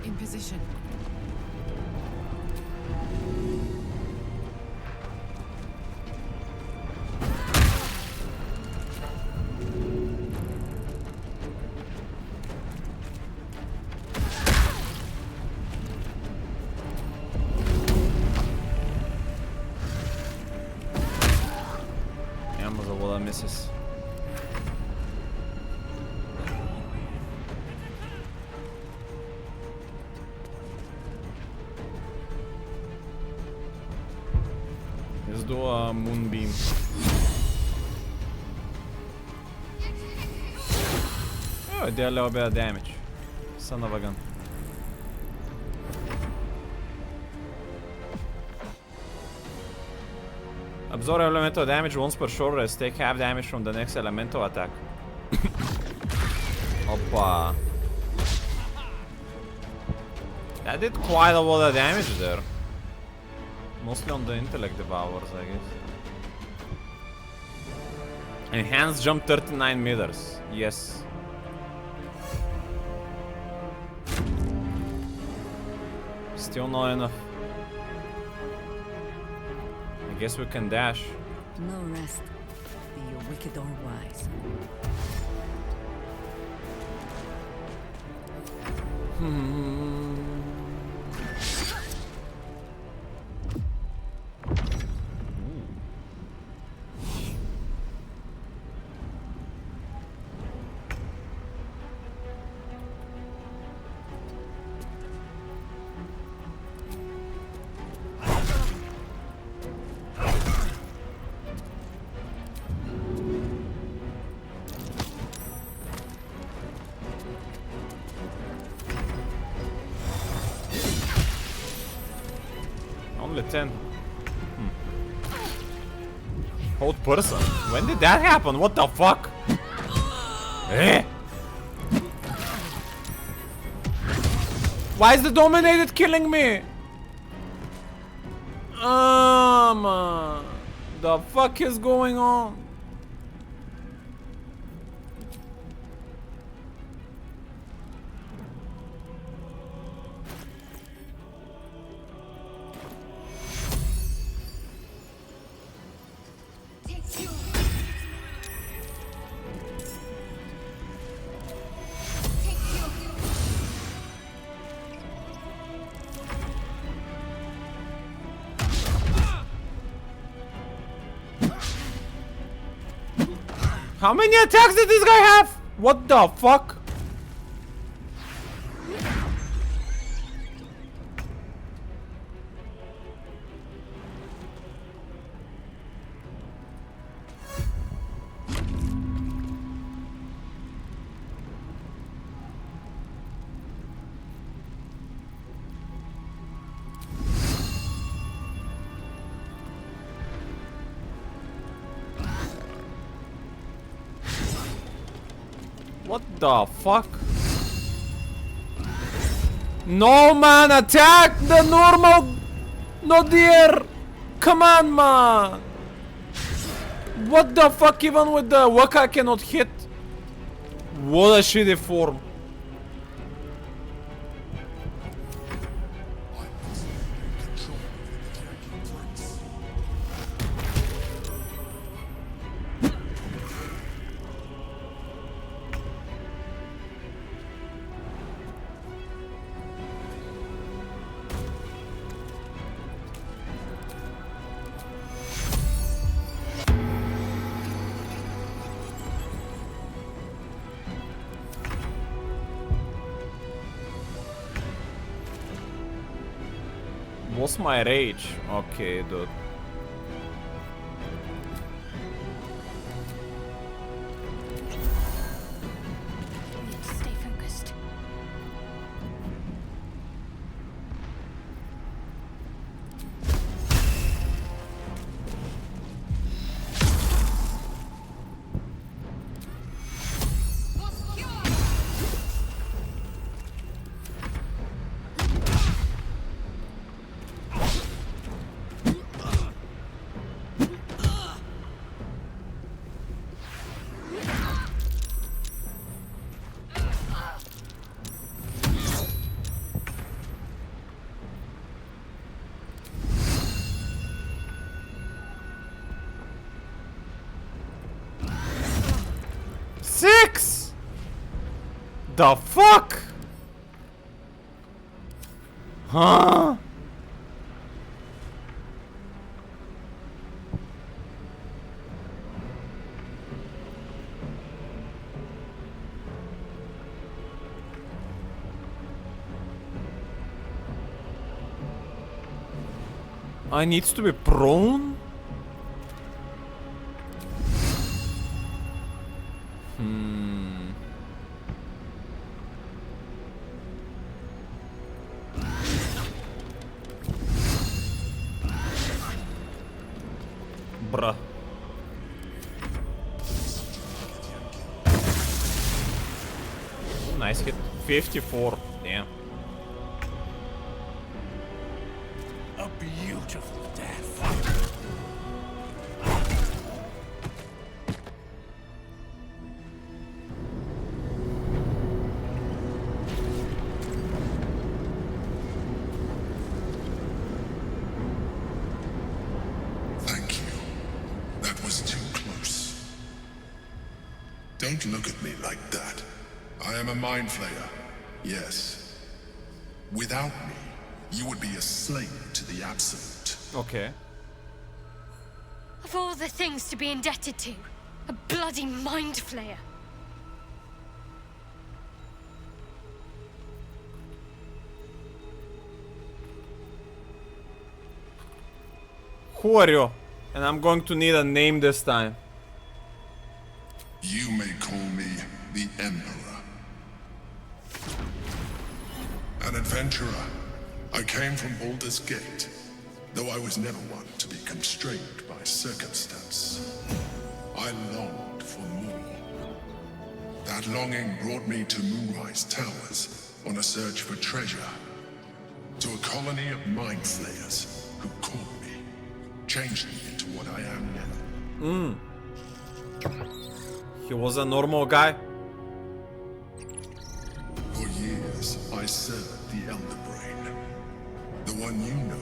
Speaker 11: In position.
Speaker 1: Yeah, mas a bola misses. Let's do a moonbeam. Oh, it did a little bit of damage. Son of a gun. Absorb elemental damage once per short rest. Take half damage from the next elemental attack. Oppa. That did quite a lot of damage there. Mostly on the intellect devours, I guess. Enhanced jump 39 meters. Yes. Still not enough. I guess we can dash.
Speaker 16: No rest, be you wicked or wise.
Speaker 1: Only 10. Hold person. When did that happen? What the fuck? Eh? Why is the dominated killing me? Man. The fuck is going on? How many attacks did this guy have? What the fuck? What the fuck? No man, attack the normal. No dear. Come on, man. What the fuck? Even with the Waka I cannot hit. What a shitty form. What's my rage? Okay, dude.
Speaker 3: Stay focused.
Speaker 1: The fuck? Huh? I need to be prone? Bruh. Nice hit. 54. Damn.
Speaker 12: A beautiful beautiful death.
Speaker 15: Thank you. That was too close. Don't look at me like that. I am a mind flayer. Yes. Without me, you would be a slave to the Absolute.
Speaker 1: Okay.
Speaker 3: Of all the things to be indebted to, a bloody mind flayer.
Speaker 1: Who are you? And I'm going to need a name this time.
Speaker 15: You may call me the Emperor. An adventurer. I came from Baldur's Gate, though I was never one to be constrained by circumstance. I longed for more. That longing brought me to Moonrise Towers on a search for treasure. To a colony of mind flayers who caught me, changed me into what I am now.
Speaker 1: He was a normal guy.
Speaker 15: For years, I served the Elder Brain. The one you know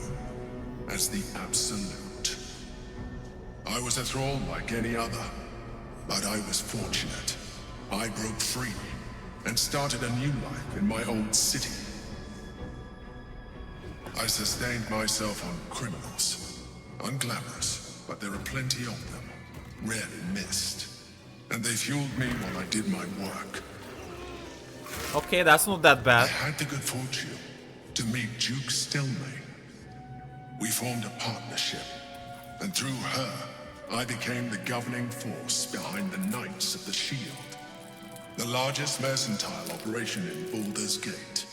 Speaker 15: as the Absolute. I was a thrall like any other, but I was fortunate. I broke free and started a new life in my old city. I sustained myself on criminals. Unglamorous, but there are plenty of them. Rarely missed. And they fueled me while I did my work.
Speaker 1: Okay, that's not that
Speaker 15: I
Speaker 1: bad.
Speaker 15: had the good fortune to meet Duke Stelmane. We formed a partnership, and through her, I became the governing force behind the Knights of the Shield, the largest mercantile operation in Baldur's Gate.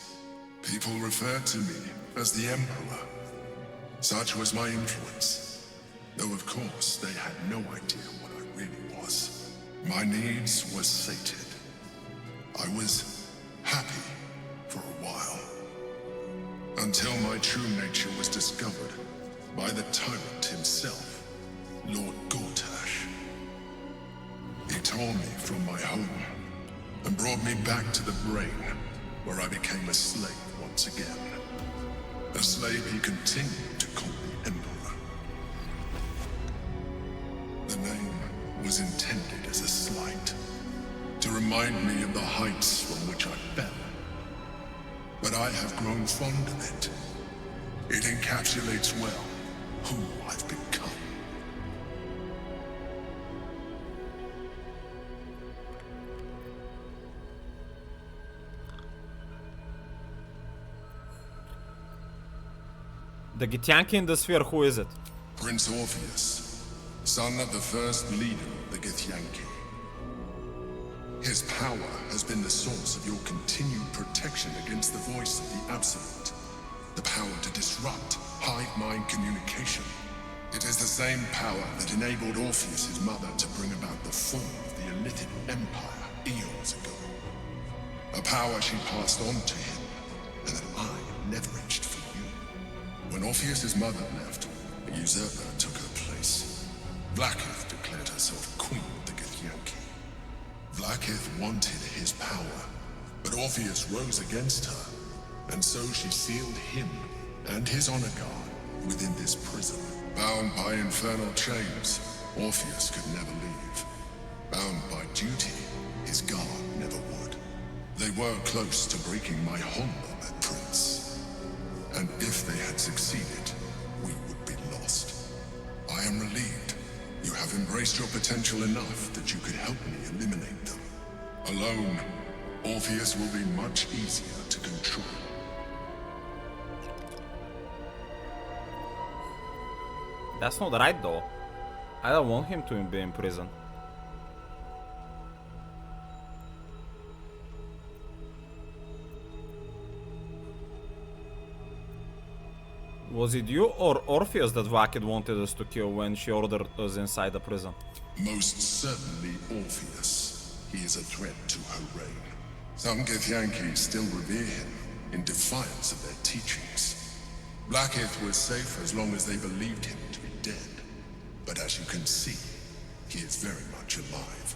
Speaker 15: People referred to me as the Emperor. Such was my influence, though of course they had no idea what I really was. My needs were sated. I was happy for a while, until my true nature was discovered by the tyrant himself, Lord Gortash. He tore me from my home and brought me back to the Brain, where I became a slave once again. A slave he continued to call the Emperor. The name was intended as a slight, to remind me of the heights from which I fell. But I have grown fond of it. It encapsulates well who I've become.
Speaker 1: The Githyanki in the sphere, who is it?
Speaker 15: Prince Orpheus, son of the first leader of the Githyanki. His power has been the source of your continued protection against the voice of the Absolute. The power to disrupt hive mind communication. It is the same power that enabled Orpheus's mother to bring about the fall of the Illithid Empire eons ago. A power she passed on to him, and that I leveraged for you. When Orpheus's mother left, a usurper took her place. Blackith declared herself queen of the Githyanki. Blackith wanted his power, but Orpheus rose against her, and so she sealed him and his honor guard within this prison. Bound by infernal chains, Orpheus could never leave. Bound by duty, his guard never would. They were close to breaking my honor at Prince. And if they had succeeded, we would be lost. I am relieved. You have embraced your potential enough that you could help me eliminate them. Alone, Orpheus will be much easier to control.
Speaker 1: That's not right though. I don't want him to be in prison. Was it you or Orpheus that Vakid wanted us to kill when she ordered us inside the prison?
Speaker 15: Most certainly Orpheus. He is a threat to her reign. Some Githyanki still revere him in defiance of their teachings. Blackith was safe as long as they believed him to be dead. But as you can see, he is very much alive.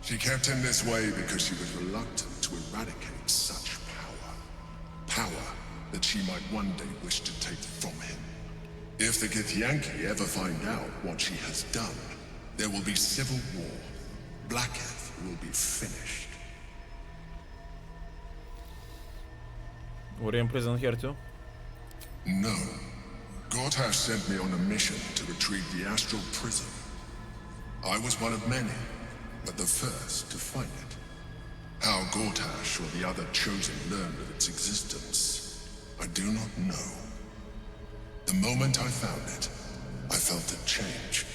Speaker 15: She kept him this way because she was reluctant to eradicate such power. Power that she might one day wish to take from him. If the Githyanki ever find out what she has done, there will be civil war. Blackith will be finished.
Speaker 1: Were you in prison here too?
Speaker 15: No. Gortash sent me on a mission to retrieve the astral prism. I was one of many, but the first to find it. How Gortash or the other chosen learned of its existence, I do not know. The moment I found it, I felt a change.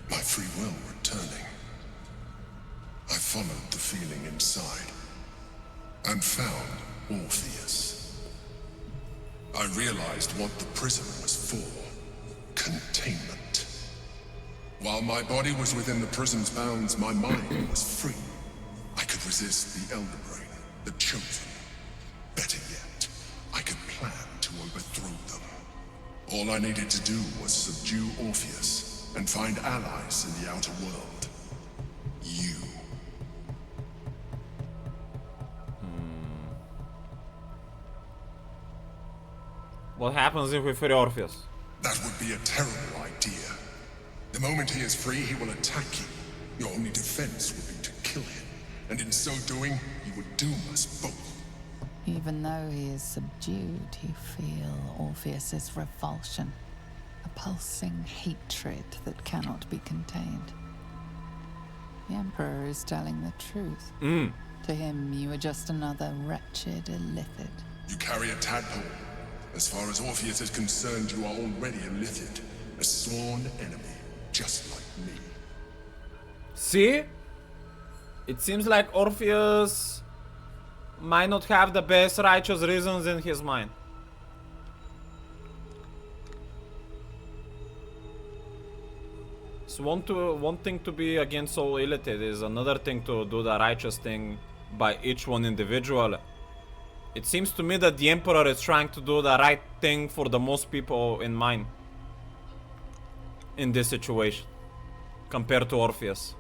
Speaker 15: My free will returning. I followed the feeling inside, and found Orpheus. I realized what the prism was for. Containment. While my body was within the prism's bounds, my mind was free. I could resist the Elder Brain, the Chosen. Better yet, I could plan to overthrow them. All I needed to do was subdue Orpheus and find allies in the outer world. You.
Speaker 1: What happens if we free Orpheus?
Speaker 15: That would be a terrible idea. The moment he is free, he will attack you. Your only defense would be to kill him. And in so doing, he would doom us both.
Speaker 5: Even though he is subdued, you feel Orpheus's revulsion. A pulsing hatred that cannot be contained. The Emperor is telling the truth. To him, you are just another wretched illithid.
Speaker 15: You carry a tadpole. As far as Orpheus is concerned, you are already a illithid. A sworn enemy, just like me.
Speaker 1: See? It seems like Orpheus might not have the best righteous reasons in his mind. So one thing to be against all illithid is another thing to do the righteous thing by each one individually. It seems to me that the Emperor is trying to do the right thing for the most people in mind in this situation compared to Orpheus.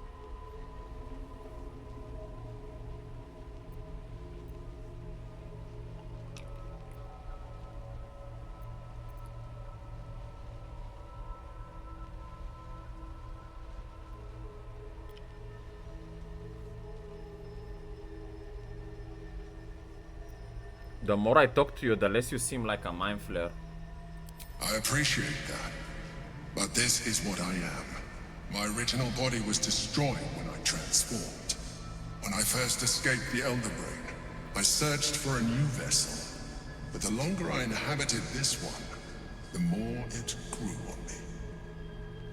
Speaker 1: The more I talk to you, the less you seem like a mind flayer.
Speaker 15: I appreciate that. But this is what I am. My original body was destroyed when I transformed. When I first escaped the Elder Brain, I searched for a new vessel. But the longer I inhabited this one, the more it grew on me.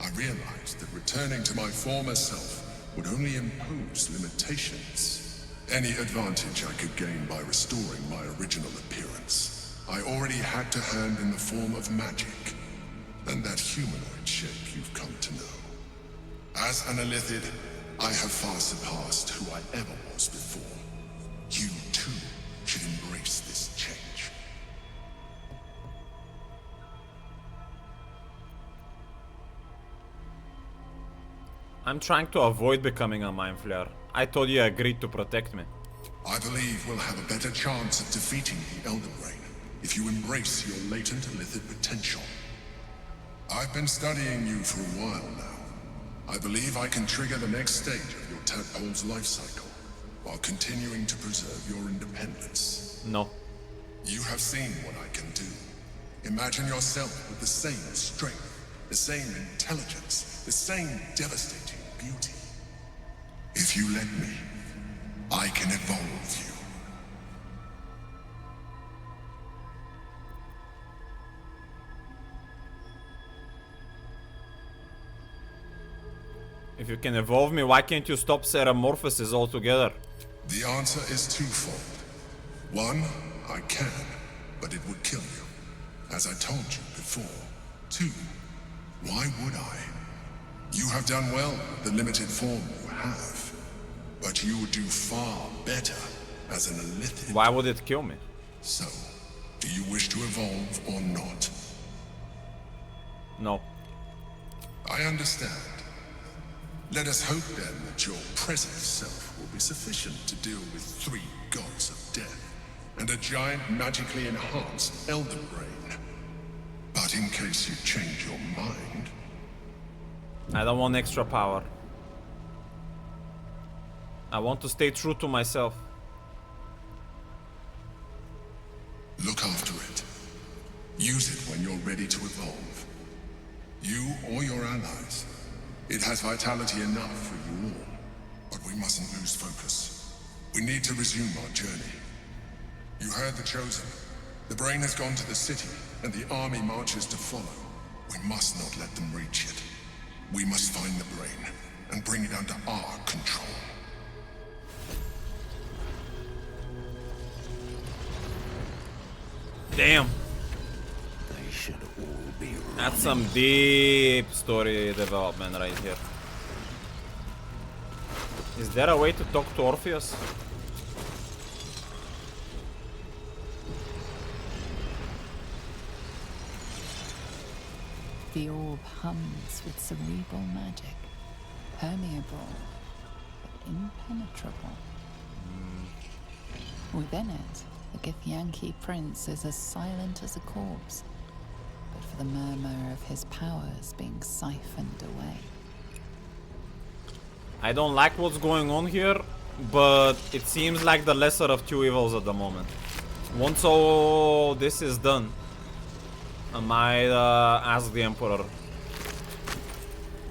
Speaker 15: I realized that returning to my former self would only impose limitations. Any advantage I could gain by restoring my original appearance, I already had to hand in the form of magic, and that humanoid shape you've come to know. As an illithid, I have far surpassed who I ever was before. You too should embrace this change.
Speaker 1: I'm trying to avoid becoming a mind flayer. I thought you agreed to protect me.
Speaker 15: I believe we'll have a better chance of defeating the Elder Brain if you embrace your latent illithid potential. I've been studying you for a while now. I believe I can trigger the next stage of your tadpole's life cycle while continuing to preserve your independence.
Speaker 1: No.
Speaker 15: You have seen what I can do. Imagine yourself with the same strength, the same intelligence, the same devastating beauty. If you let me, I can evolve you.
Speaker 1: If you can evolve me, why can't you stop Ceramorphosis altogether?
Speaker 15: The answer is twofold. One, I can, but it would kill you, as I told you before. Two, why would I? You have done well with the limited form you have, but you would do far better as an illithid.
Speaker 1: Why would it kill me?
Speaker 15: So, Do you wish to evolve or not?
Speaker 1: No.
Speaker 15: I understand. Let us hope then that your present self will be sufficient to deal with 3 gods of death and a giant magically enhanced elder brain. But in case you change your mind...
Speaker 1: I don't want extra power. I want to stay true to myself.
Speaker 15: Look after it. Use it when you're ready to evolve. You or your allies. It has vitality enough for you all. But we mustn't lose focus. We need to resume our journey. You heard the Chosen. The brain has gone to the city, and the army marches to follow. We must not let them reach it. We must find the brain, and bring it under our control.
Speaker 1: Damn.
Speaker 12: They should all be
Speaker 1: That's some deep story development right here. Is there a way to talk to Orpheus?
Speaker 5: The orb hums with cerebral magic, permeable, but impenetrable. Within it, the Githyanki prince is as silent as a corpse, but for the murmur of his powers being siphoned away.
Speaker 1: I don't like what's going on here, but it seems like the lesser of 2 evils at the moment. Once all this is done, I might ask the Emperor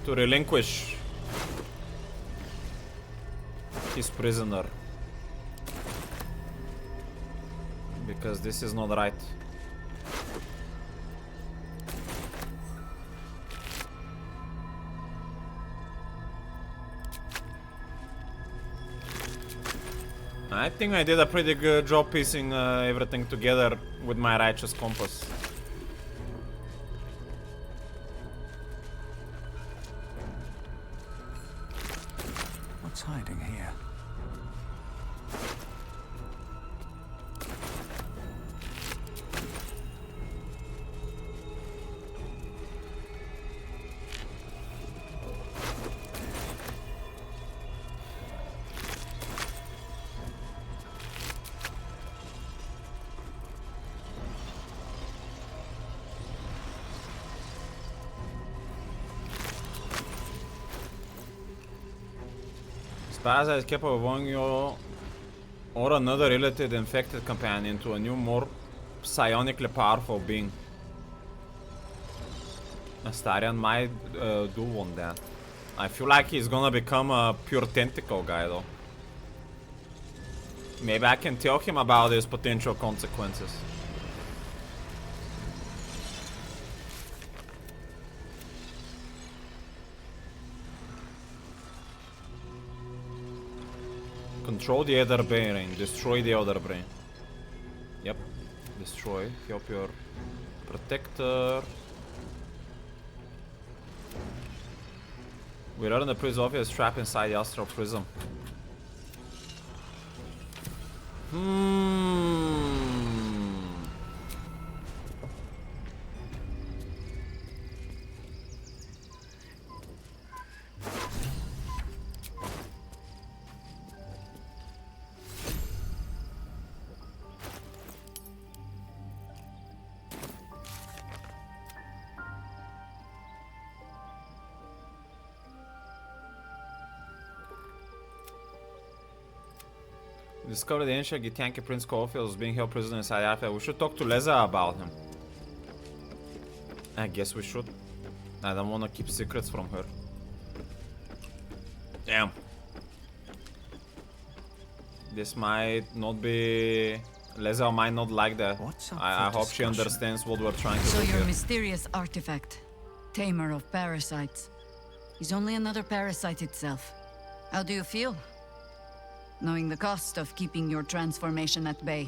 Speaker 1: to relinquish his prisoner. Because this is not right. I think I did a pretty good job piecing everything together with my righteous compass.
Speaker 2: What's hiding here?
Speaker 1: Spaza is capable of evolving you or another related infected companion to a new, more psionically powerful being. Astarion might do one that. I feel like he's gonna become a pure tentacle guy though. Maybe I can tell him about his potential consequences. Control the other brain, destroy the other brain. Yep, destroy, help your protector. We learn the prison office trapped inside the astral prism. Discovered the ancient Githyanki Prince Caulfield was being held prisoner inside Alpha. We should talk to Leza about him. I guess we should. I don't want to keep secrets from her. Damn. This might not be... Leza might not like that. I hope she understands what we're trying to do
Speaker 16: So your
Speaker 1: here.
Speaker 16: mysterious artifact, tamer of parasites, is only another parasite itself. How do you feel? Knowing the cost of keeping your transformation at bay.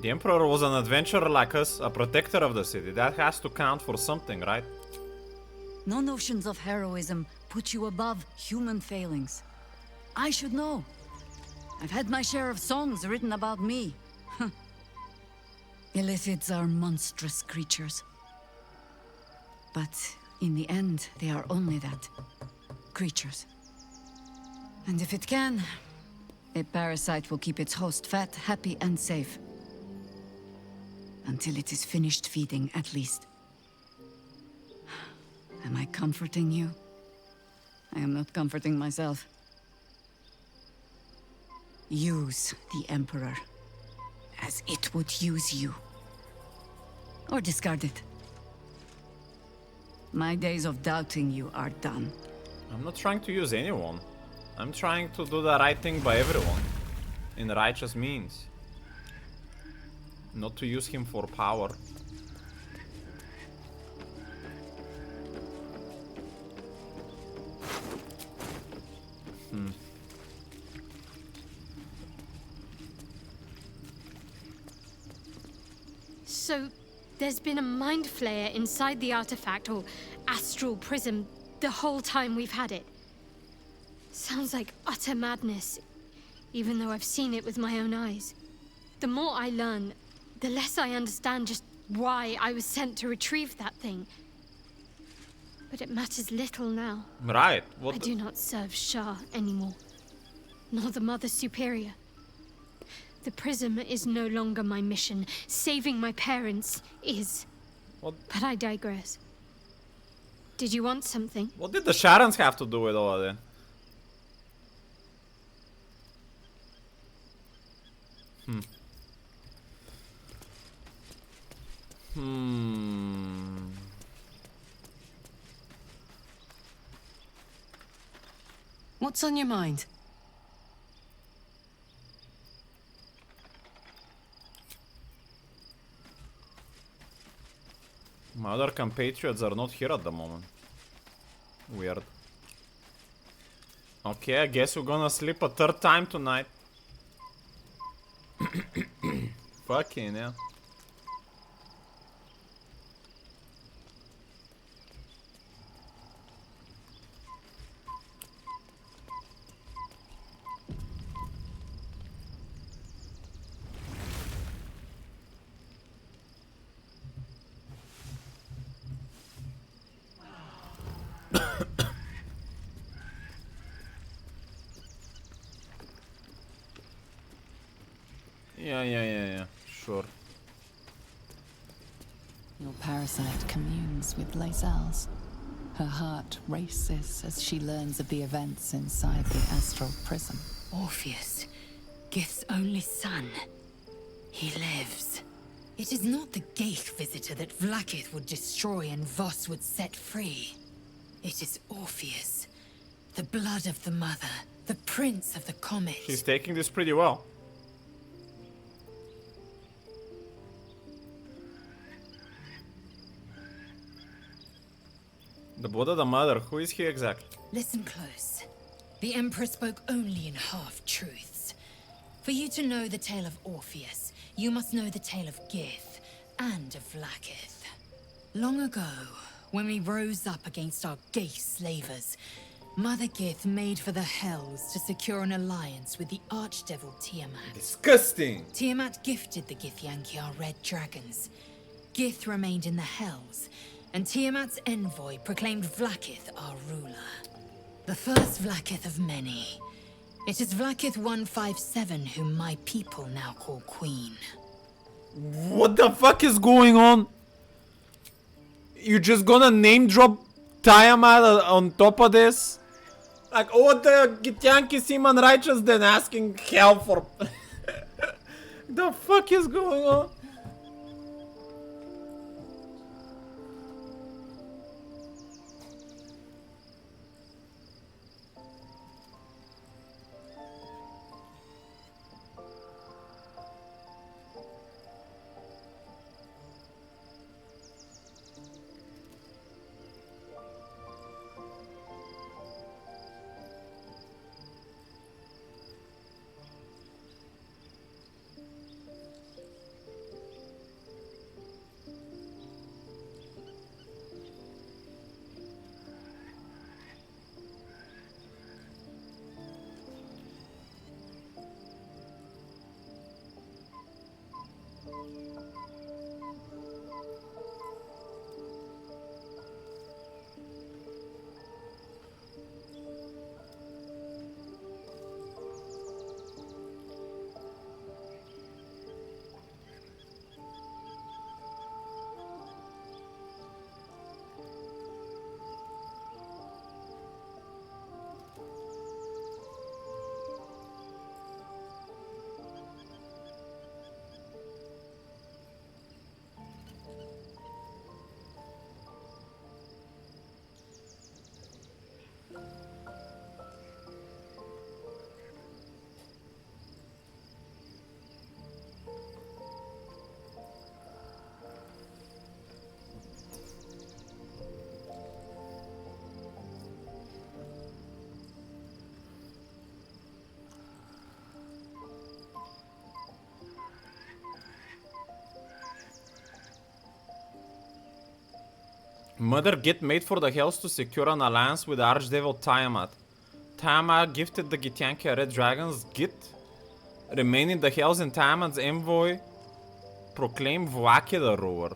Speaker 1: The Emperor was an adventurer like us, a protector of the city. That has to count for something, right?
Speaker 16: No notions of heroism put you above human failings. I should know. I've had my share of songs written about me. Illithids are monstrous creatures. But in the end, they are only that. Creatures. And if it can, a parasite will keep its host fat, happy, and safe. Until it is finished feeding, at least. Am I comforting you? I am not comforting myself. Use the Emperor as it would use you. Or discard it. My days of doubting you are done.
Speaker 1: I'm not trying to use anyone. I'm trying to do the right thing by everyone. In righteous means. Not to use him for power.
Speaker 3: So, there's been a mind flayer inside the artifact, or astral prism, the whole time we've had it. Sounds like utter madness, even though I've seen it with my own eyes. The more I learn, the less I understand just why I was sent to retrieve that thing. But it matters little now.
Speaker 1: Right.
Speaker 3: I do not serve Shah anymore, nor the Mother Superior. The prism is no longer my mission. Saving my parents is.
Speaker 1: What?
Speaker 3: But I digress. Did you want something?
Speaker 1: What did the Sharans have to do with all of that?
Speaker 11: What's on your mind?
Speaker 1: My other compatriots are not here at the moment. Weird. Okay, I guess we're gonna sleep a third time tonight. Fucking hell. Yeah, sure.
Speaker 5: Your parasite communes with Lae'zel's. Her heart races as she learns of the events inside the astral prism.
Speaker 6: Orpheus, Gith's only son. He lives. It is not the Geich visitor that Vlaakith would destroy and Voss would set free. It is Orpheus, the blood of the mother, the prince of the comet.
Speaker 1: She's taking this pretty well. The blood of the mother, who is he exactly?
Speaker 6: Listen close. The Emperor spoke only in half-truths. For you to know the tale of Orpheus, you must know the tale of Gith and of Vlaakith. Long ago, when we rose up against our Geich slavers, Mother Gith made for the Hells to secure an alliance with the Archdevil Tiamat.
Speaker 1: Disgusting!
Speaker 6: Tiamat gifted the Githyanki our red dragons. Gith remained in the Hells, and Tiamat's envoy proclaimed Vlaakith our ruler. The first Vlaakith of many. It is Vlaakith 157 whom my people now call Queen.
Speaker 1: What the fuck is going on? You just gonna name drop Tiamat on top of this? Like, what the Githyanki seem unrighteous then asking hell for... The fuck is going on? Mother Git made for the Hells to secure an alliance with the Archdevil Tiamat. Tiamat gifted the Githyanki a red dragon's Git. Remaining the Hells and Tiamat's envoy proclaimed Vwake the Rower.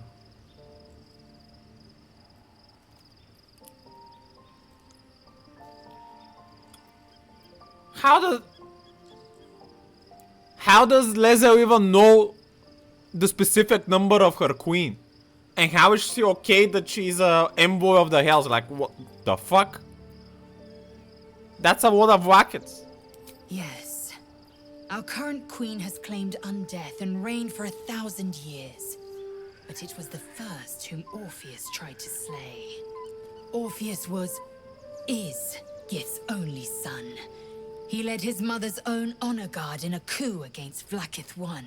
Speaker 1: How does Lezio even know the specific number of her queen? And how is she okay that she's a envoy of the Hells? Like, what the fuck? That's a lot of Wakets.
Speaker 6: Yes. Our current queen has claimed undeath and reigned for 1,000 years. But it was the first whom Orpheus tried to slay. Orpheus is Gith's only son. He led his mother's own honor guard in a coup against Vlaakith I.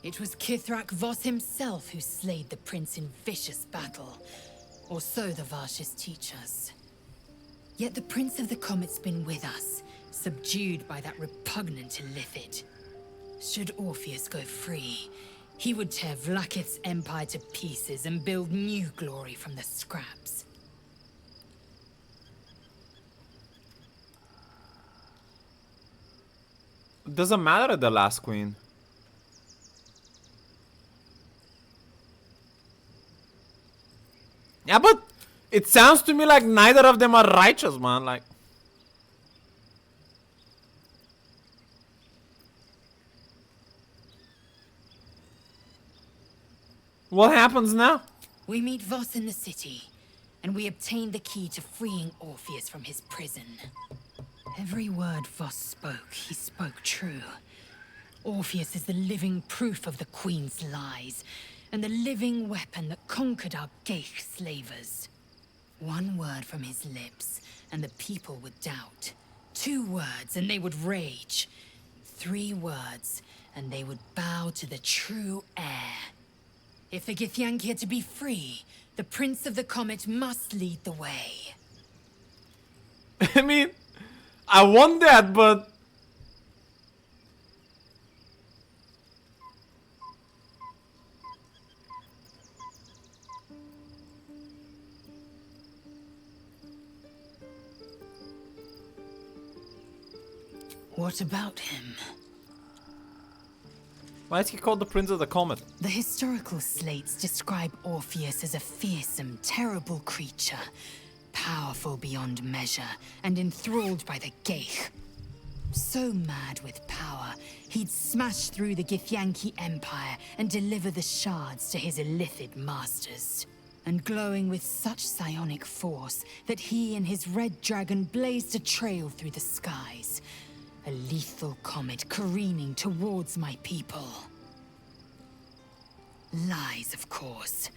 Speaker 6: It was Kithrak Voss himself who slayed the prince in vicious battle. Or so the Varshas teach us. Yet the Prince of the Comet's been with us, subdued by that repugnant Illithid. Should Orpheus go free, he would tear Vlaakith's empire to pieces and build new glory from the scraps.
Speaker 1: Doesn't matter the last queen. Yeah, but it sounds to me like neither of them are righteous, man. Like, what happens now?
Speaker 6: We meet Voss in the city, and we obtain the key to freeing Orpheus from his prison. Every word Voss spoke, he spoke true. Orpheus is the living proof of the Queen's lies, and the living weapon that conquered our Geich slavers. One word from his lips, and the people would doubt. 2 words, and they would rage. 3 words, and they would bow to the true heir. If the Githyanki are to be free, the Prince of the Comet must lead the way.
Speaker 1: I mean, I want that, but
Speaker 6: what about him?
Speaker 1: why is he called the Prince of the Comet?
Speaker 6: The historical slates describe Orpheus as a fearsome, terrible creature, powerful beyond measure, and enthralled by the Geich. So mad with power, he'd smash through the Githyanki Empire and deliver the shards to his Illithid masters. And glowing with such psionic force that he and his red dragon blazed a trail through the skies. A lethal comet careening towards my people. Lies, of course.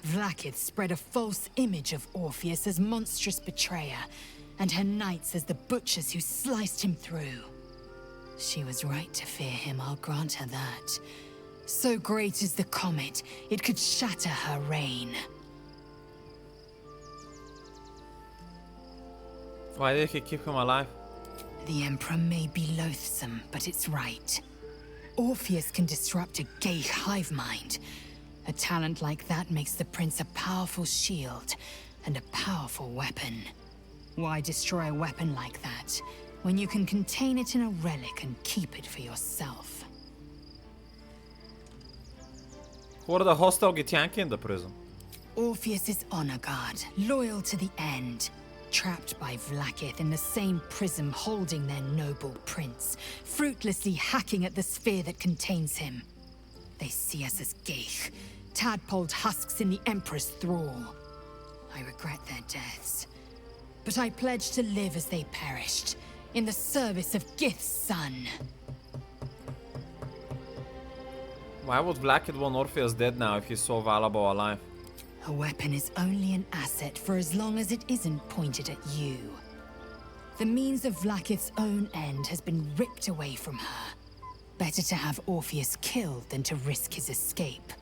Speaker 6: Vlaakith spread a false image of Orpheus as monstrous betrayer, and her knights as the butchers who sliced him through. She was right to fear him, I'll grant her that. So great is the comet, it could shatter her reign.
Speaker 1: Why did he keep him alive?
Speaker 6: The Emperor may be loathsome, but it's right. Orpheus can disrupt a Geich hive mind. A talent like that makes the Prince a powerful shield and a powerful weapon. Why destroy a weapon like that, when you can contain it in a relic and keep it for yourself?
Speaker 1: Who are the hostile Githyanki in the prison?
Speaker 6: Orpheus's honor guard, loyal to the end. Trapped by Vlaakith in the same prism holding their noble prince, fruitlessly hacking at the sphere that contains him. They see us as Geich, tadpoled husks in the Emperor's thrall. I regret their deaths, but I pledge to live as they perished, in the service of Gith's son.
Speaker 1: Why would Vlaakith want Orpheus dead now if he's so valuable alive?
Speaker 6: A weapon is only an asset for as long as it isn't pointed at you. The means of Vlaakith's own end has been ripped away from her. Better to have Orpheus killed than to risk his escape.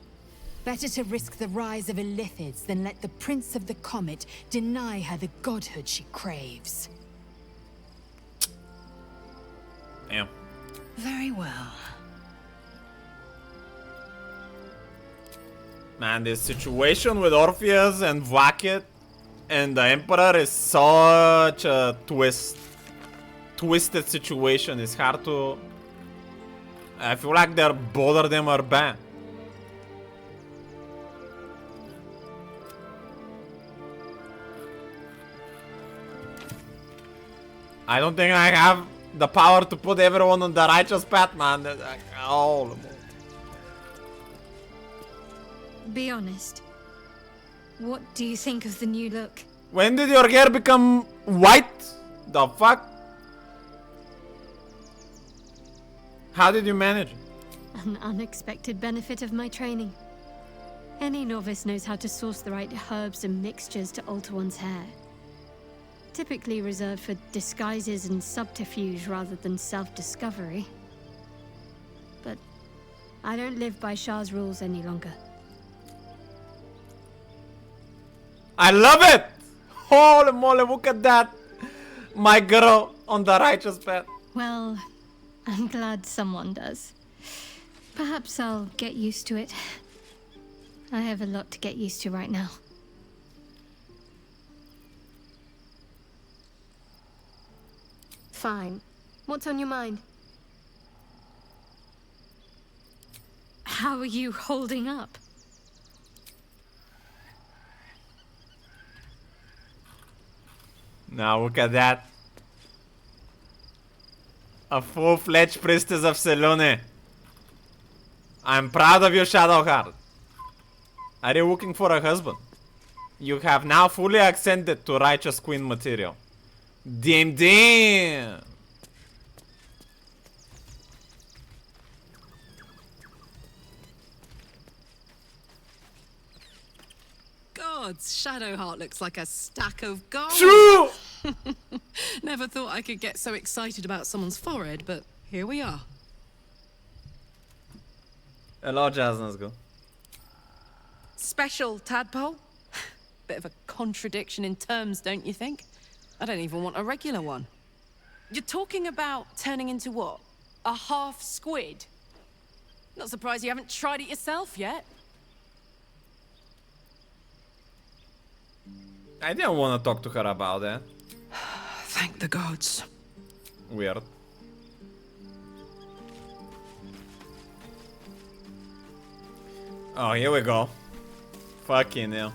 Speaker 6: Better to risk the rise of Illithids than let the Prince of the Comet deny her the godhood she craves.
Speaker 1: Damn.
Speaker 6: Very well.
Speaker 1: Man, this situation with Orpheus and Vaket and the Emperor is such a twisted situation. It's hard to... I feel like both of them are bad. I don't think I have the power to put everyone on the righteous path, man. Like, oh.
Speaker 3: Be honest. What do you think of the new look?
Speaker 1: When did your hair become white? The fuck? How did you manage it?
Speaker 3: An unexpected benefit of my training. Any novice knows how to source the right herbs and mixtures to alter one's hair. Typically reserved for disguises and subterfuge rather than self-discovery. But I don't live by Shah's rules any longer.
Speaker 1: I love it! Holy moly, look at that! My girl on the righteous path.
Speaker 3: Well, I'm glad someone does. Perhaps I'll get used to it. I have a lot to get used to right now. Fine. What's on your mind? How are you holding up?
Speaker 1: Now look at that. A full-fledged priestess of Selûne. I'm proud of you, Shadowheart. Are you looking for a husband? You have now fully ascended to righteous queen material. Damn.
Speaker 11: Gods, Shadowheart looks like a stack of gold.
Speaker 1: True!
Speaker 11: Never thought I could get so excited about someone's forehead, but here we are.
Speaker 1: Hello, Jasnazgo.
Speaker 11: Special tadpole? Bit of a contradiction in terms, don't you think? I don't even want a regular one. You're talking about turning into what? A half squid? Not surprised you haven't tried it yourself yet.
Speaker 1: I didn't want to talk to her about that.
Speaker 11: Thank the gods.
Speaker 1: Weird. Oh, here we go. Fucking hell.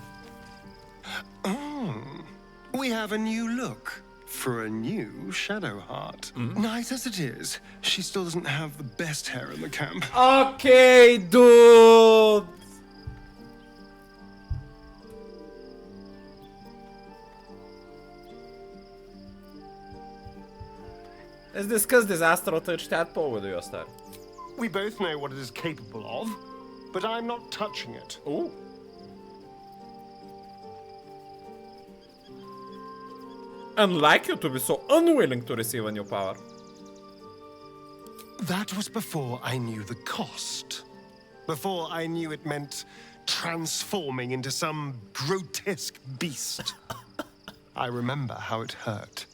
Speaker 10: We have a new look for a new Shadowheart. Nice as it is, she still doesn't have the best hair in the camp.
Speaker 1: Okay, dude. Let's discuss this astral touch tadpole with you, Star.
Speaker 10: We both know what it is capable of, but I'm not touching it.
Speaker 1: Ooh. Unlike you to be so unwilling to receive a new power.
Speaker 10: That was before I knew the cost. Before I knew it meant transforming into some grotesque beast. I remember how it hurt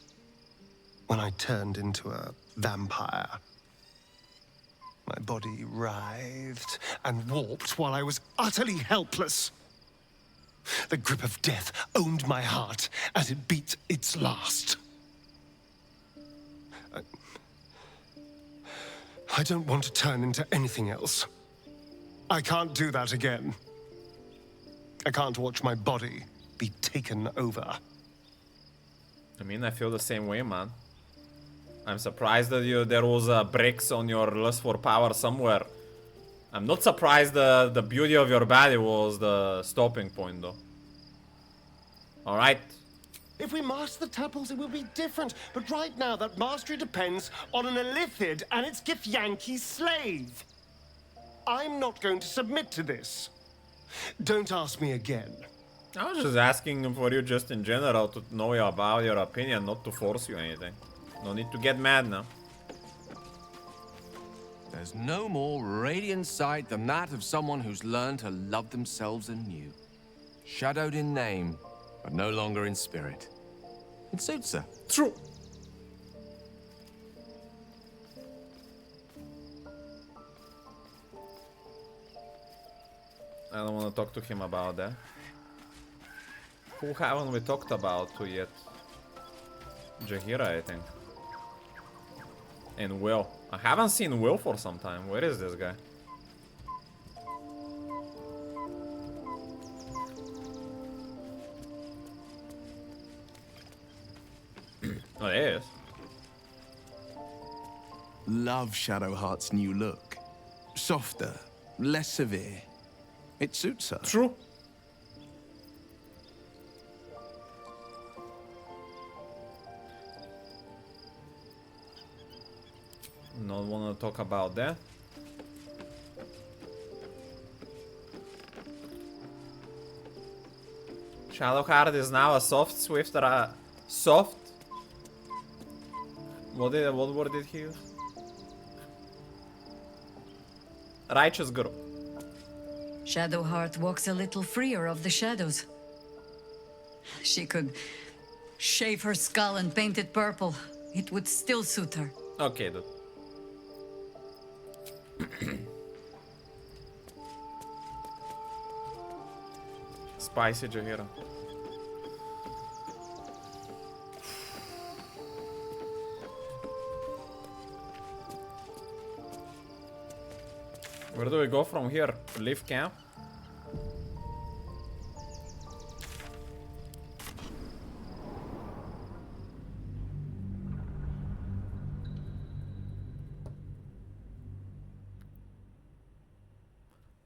Speaker 10: when I turned into a vampire. My body writhed and warped while I was utterly helpless. The grip of death owned my heart as it beat its last. I don't want to turn into anything else. I can't do that again. I can't watch my body be taken over.
Speaker 1: I mean, I feel the same way, man. I'm surprised that there was bricks on your lust for power somewhere. I'm not surprised the beauty of your body was the stopping point, though. Alright.
Speaker 10: If we master the tadpoles, it will be different. But right now, that mastery depends on an Elithid and its Githyanki slave. I'm not going to submit to this. Don't ask me again.
Speaker 1: I was just asking for you just in general to know about your opinion, not to force you anything. No need to get mad now.
Speaker 9: There's no more radiant sight than that of someone who's learned to love themselves anew. Shadowed in name, but no longer in spirit. It suits her.
Speaker 1: True. I don't want to talk to him about that. Who haven't we talked about to yet? Jaheira, I think. And Will. I haven't seen Will for some time. Where is this guy? Oh, there he is.
Speaker 17: Love Shadowheart's new look. Softer, less severe. It suits her.
Speaker 1: True. Not want to talk about that. Shadowheart is now a soft, swift, soft. What word did he use? Righteous girl.
Speaker 16: Shadowheart walks a little freer of the shadows. She could shave her skull and paint it purple. It would still suit her.
Speaker 1: Okay, dude. Spicy Jaheira. Where do we go from here? Leave camp?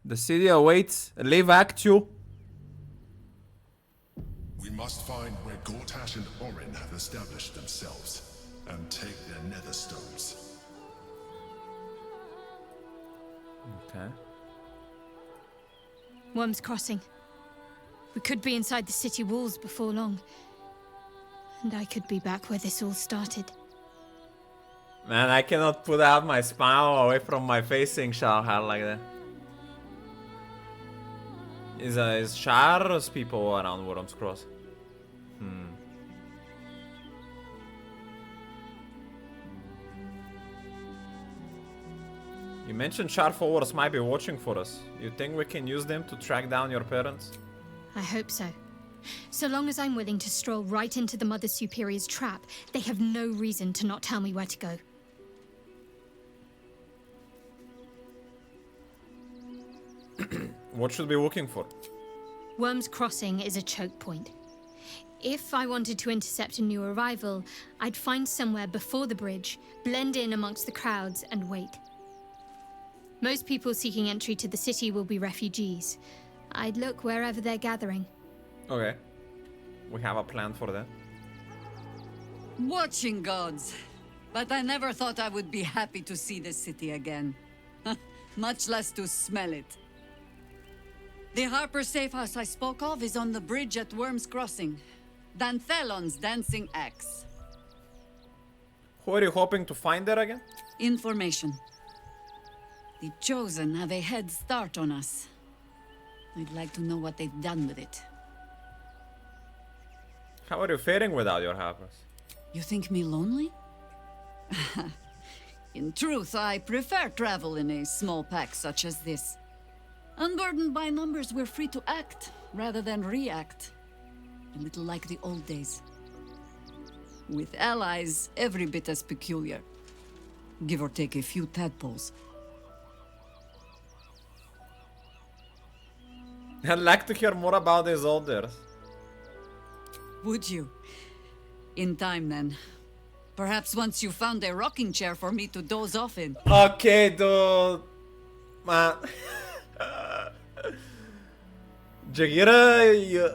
Speaker 1: The city awaits. Leave Act 2.
Speaker 15: We must find where Gortash and Orin have established themselves and take their nether stones.
Speaker 1: Okay.
Speaker 3: Worm's Crossing. We could be inside the city walls before long. And I could be back where this all started.
Speaker 1: Man, I cannot put out my smile away from my face seeing Shadowheart like that. Is Char's people around Worm's Cross? You mentioned Char followers might be watching for us. You think we can use them to track down your parents?
Speaker 3: I hope so. So long as I'm willing to stroll right into the Mother Superior's trap, they have no reason to not tell me where to go.
Speaker 1: What should we be looking for?
Speaker 3: Worm's Crossing is a choke point. If I wanted to intercept a new arrival, I'd find somewhere before the bridge, blend in amongst the crowds, and wait. Most people seeking entry to the city will be refugees. I'd look wherever they're gathering.
Speaker 1: Okay. We have a plan for that.
Speaker 16: Watching gods. But I never thought I would be happy to see the city again. Much less to smell it. The Harper safe house I spoke of is on the bridge at Worm's Crossing. Danthelon's dancing axe.
Speaker 1: Who are you hoping to find there again?
Speaker 16: Information. The Chosen have a head start on us. I'd like to know what they've done with it.
Speaker 1: How are you faring without your Harpers?
Speaker 16: You think me lonely? In truth, I prefer travel in a small pack such as this. Unburdened by numbers, we're free to act rather than react. A little like the old days. With allies, every bit as peculiar. Give or take a few tadpoles.
Speaker 1: I'd like to hear more about these others.
Speaker 16: Would you? In time, then. Perhaps once you found a rocking chair for me to doze off in.
Speaker 1: Okay, dude. Man. Jaheira, you...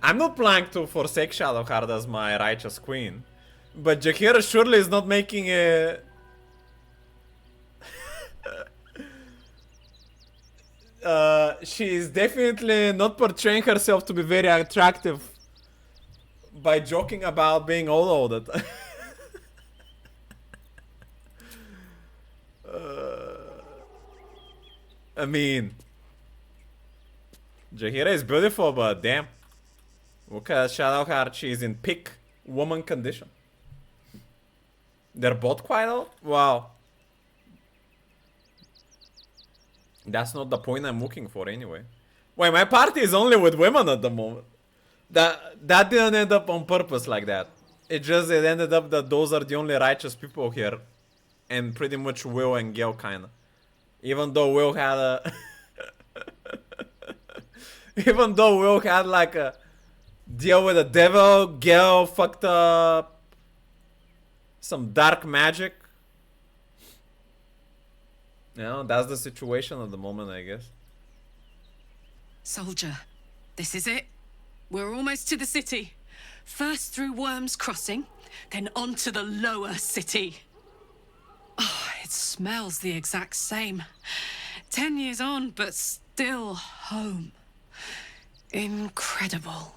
Speaker 1: I'm not planning to forsake Shadowheart as my righteous queen. But Jaheira surely is not making a... she is definitely not portraying herself to be very attractive by joking about being all the time. I mean, Jaheira is beautiful, but damn. Look at Shadowheart, she's in peak woman condition. They're both quite old? Wow. That's not the point I'm looking for anyway. Wait, my party is only with women at the moment. That didn't end up on purpose like that. It ended up that those are the only righteous people here. And pretty much Will and Gale kinda. Even though Will had a... Even though Will had like a deal with the devil, Gale fucked up some dark magic. You know, that's the situation at the moment, I guess.
Speaker 11: Soldier, this is it. We're almost to the city. First through Worm's Crossing, then on to the lower city. Oh, it smells the exact same. 10 years on, but still home. Incredible.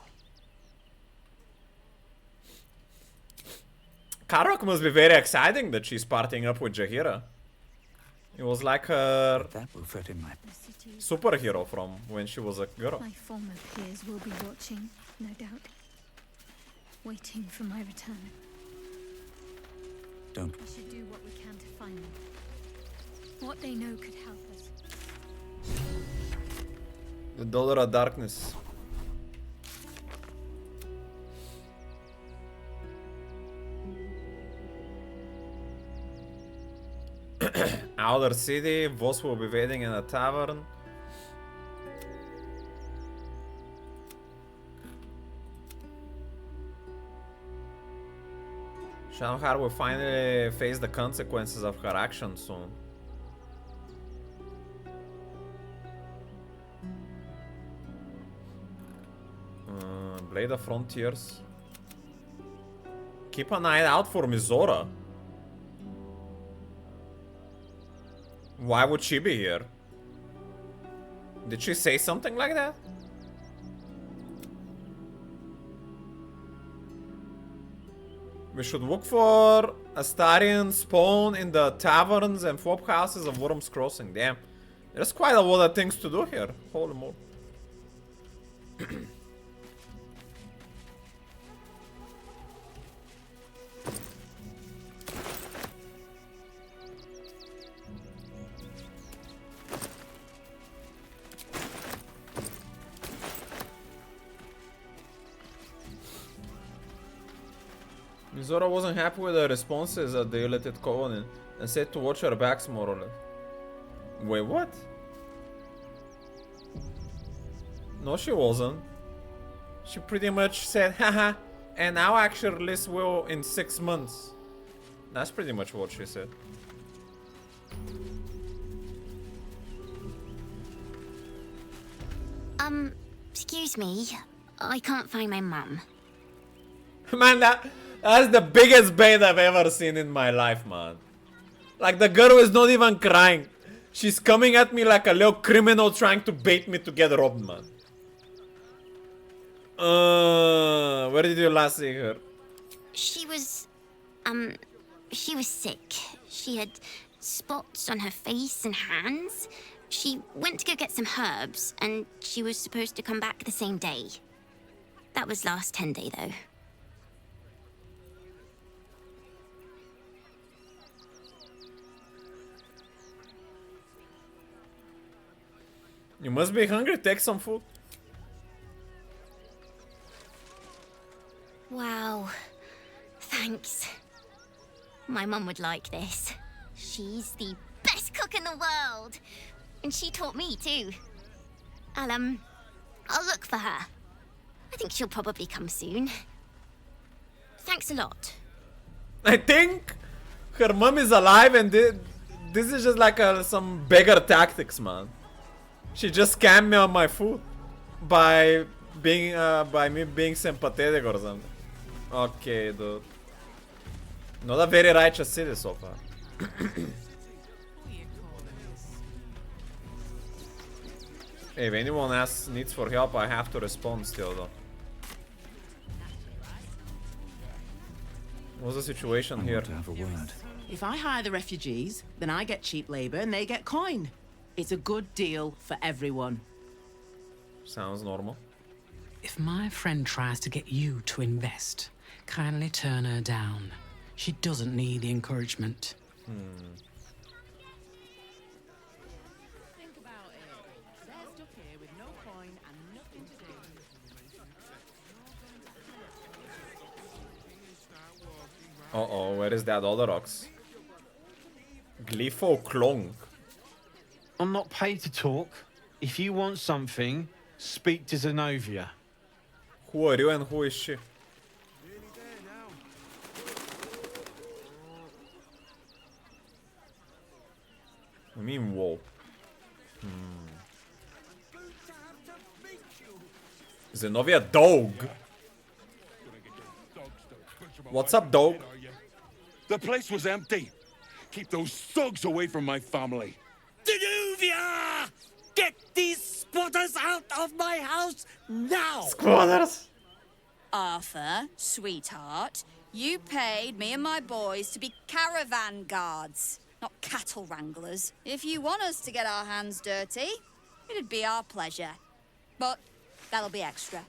Speaker 1: Karok must be very exciting that she's partying up with Jaheira. It was like her superhero from when she was a girl.
Speaker 3: My former peers will be watching, no doubt. Waiting for my return.
Speaker 2: Don't.
Speaker 3: We should do what we can to find them. What they know could help us.
Speaker 1: The Daughter of Darkness. Outer City, Voss will be waiting in a tavern. Shadowheart will finally face the consequences of her actions soon. Blade of Frontiers. Keep an eye out for Mizora. Why would she be here? Did she say something like that? We should look for Astarian spawn in the taverns and swap houses of Worm's Crossing. Damn. There's quite a lot of things to do here. Holy moly. Mizora wasn't happy with the responses at the Illited Colony and said to watch her backs more or less. Wait, what? No, she wasn't. She pretty much said, haha, and I'll actually release Will in 6 months. That's pretty much what she said.
Speaker 18: Excuse me. I can't find my mum.
Speaker 1: Man, that's the biggest bait I've ever seen in my life, man. Like, the girl is not even crying. She's coming at me like a little criminal trying to bait me to get robbed, man. Where did you last see her?
Speaker 18: She was sick. She had spots on her face and hands. She went to go get some herbs, and she was supposed to come back the same day. That was last 10 day, though.
Speaker 1: You must be hungry, take some food.
Speaker 18: Wow. Thanks. My mum would like this. She's the best cook in the world. And she taught me too. I'll look for her. I think she'll probably come soon. Thanks a lot.
Speaker 1: I think her mom is alive and this is just like some beggar tactics, man. She just scammed me on my food by me being sympathetic or something. Okay, dude. Not a very righteous city so far. Hey, if anyone needs for help, I have to respond still though. What's the situation here?
Speaker 2: To have a word.
Speaker 19: If I hire the refugees, then I get cheap labor and they get coin. It's a good deal for everyone.
Speaker 1: Sounds normal.
Speaker 20: If my friend tries to get you to invest, kindly turn her down. She doesn't need the encouragement.
Speaker 19: Think about it. They're stuck here with no coin and nothing to do.
Speaker 1: Uh-oh, where is that other ox? Glypho Klong.
Speaker 21: I'm not paid to talk. If you want something, speak to Zenobia.
Speaker 1: Who are you and who is she? I mean, whoa. Zenobia dog. What's up, dog?
Speaker 22: The place was empty. Keep those thugs away from my family.
Speaker 13: Denuvia! Get these squatters out of my house now!
Speaker 1: Squatters!
Speaker 23: Arthur, sweetheart, you paid me and my boys to be caravan guards, not cattle wranglers. If you want us to get our hands dirty, it'd be our pleasure. But that'll be extra.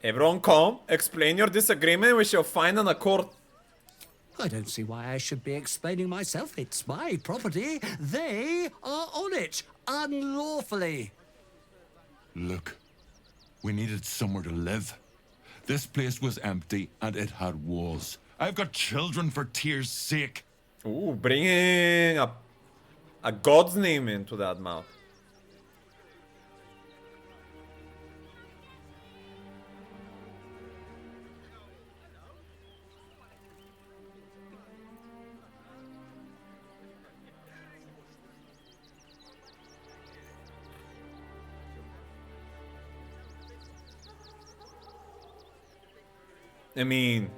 Speaker 1: Everyone calm. Explain your disagreement. We shall find an accord.
Speaker 12: I don't see why I should be explaining myself. It's my property. They are on it, unlawfully.
Speaker 22: Look, we needed somewhere to live. This place was empty and it had walls. I've got children for tears' sake.
Speaker 1: Ooh, bringing a god's name into that mouth. I mean,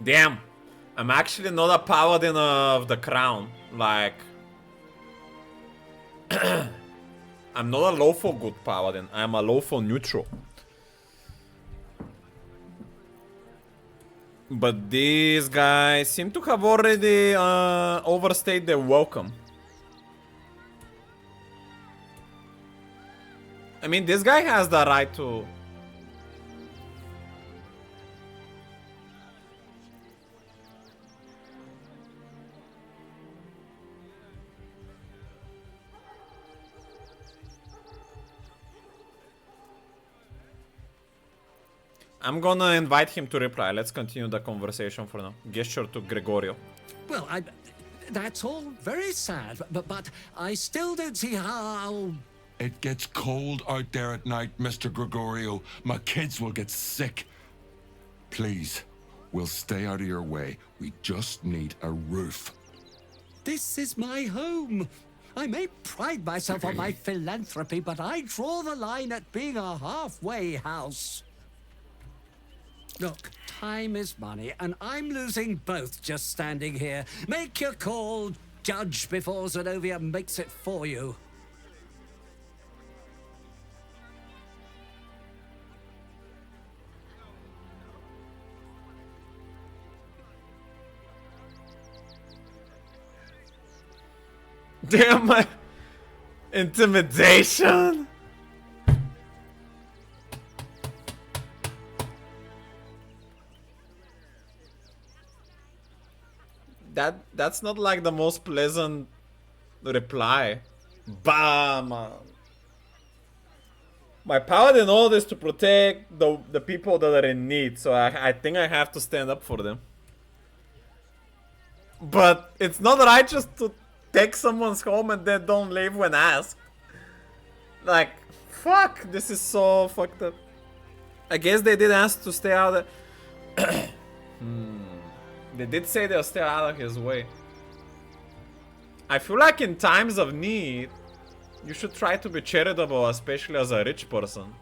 Speaker 1: damn, I'm actually not a paladin of the crown. Like, I'm not a lawful good paladin. I'm a lawful neutral. But these guys seem to have already overstayed their welcome. I mean, this guy has the right to... I'm gonna invite him to reply. Let's continue the conversation for now. Gesture to Gregorio.
Speaker 12: Well, that's all very sad, but I still don't see how...
Speaker 22: It gets cold out there at night, Mr. Gregorio. My kids will get sick. Please, we'll stay out of your way. We just need a roof.
Speaker 12: This is my home. I may pride myself on my philanthropy, but I draw the line at being a halfway house. Look, time is money, and I'm losing both just standing here. Make your call, judge, before Zenobia makes it for you.
Speaker 1: Damn, my intimidation. That's not like the most pleasant reply. Bam! My paladin order is to protect the people that are in need, so I think I have to stand up for them. But it's not righteous to take someone's home and then don't leave when asked. Like, fuck, this is so fucked up. I guess they did ask to stay out of... They did say they'll stay out of his way. I feel like in times of need, you should try to be charitable, especially as a rich person.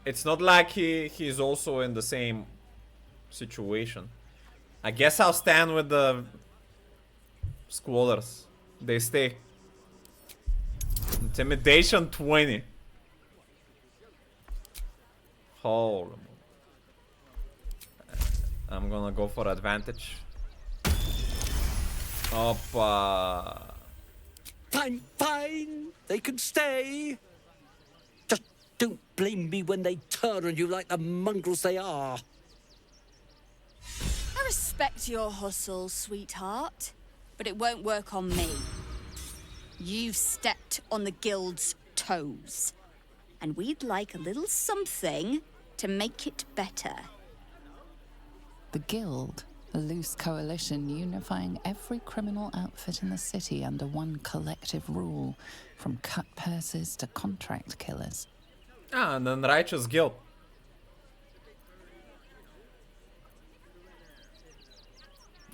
Speaker 1: It's not like he's also in the same situation. I guess I'll stand with the squatters. They stay. Intimidation 20. Holy. I'm gonna go for advantage. Opa.
Speaker 12: Fine, fine. They can stay. Just don't blame me when they turn on you like the mongrels they are.
Speaker 23: I respect your hustle, sweetheart, but it won't work on me. You've stepped on the guild's toes, and we'd like a little something to make it better.
Speaker 5: The Guild, a loose coalition unifying every criminal outfit in the city under one collective rule, from cut purses to contract killers.
Speaker 1: Ah, an unrighteous guild.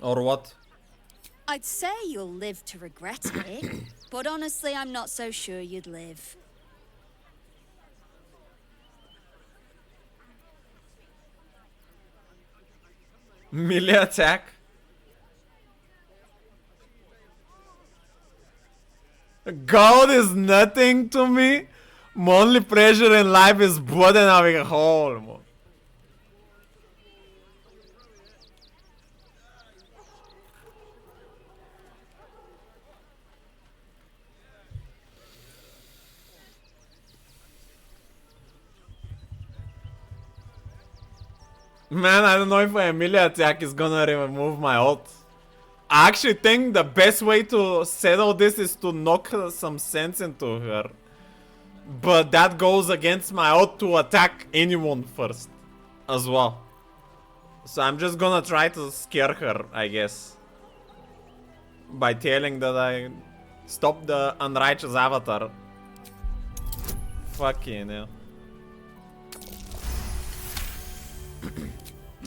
Speaker 1: Or what?
Speaker 23: I'd say you'll live to regret it, but honestly, I'm not so sure you'd live.
Speaker 1: Melee attack. God is nothing to me. My only pleasure in life is blood and having a hole, man. Man, I don't know if a melee attack is gonna remove my ult. I actually think the best way to settle this is to knock some sense into her. But that goes against my ult to attack anyone first as well. So I'm just gonna try to scare her, I guess. By telling that I stopped the unrighteous avatar. Fucking hell.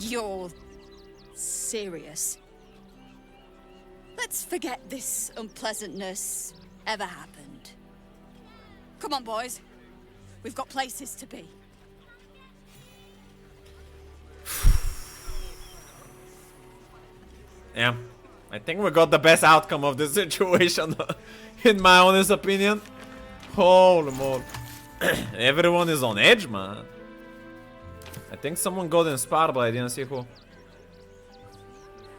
Speaker 23: You're serious? Let's forget this unpleasantness ever happened. Come on, boys. We've got places to be.
Speaker 1: Yeah, I think we got the best outcome of this situation, in my honest opinion. Holy moly. Everyone is on edge, man. I think someone got inspired, but I didn't see who.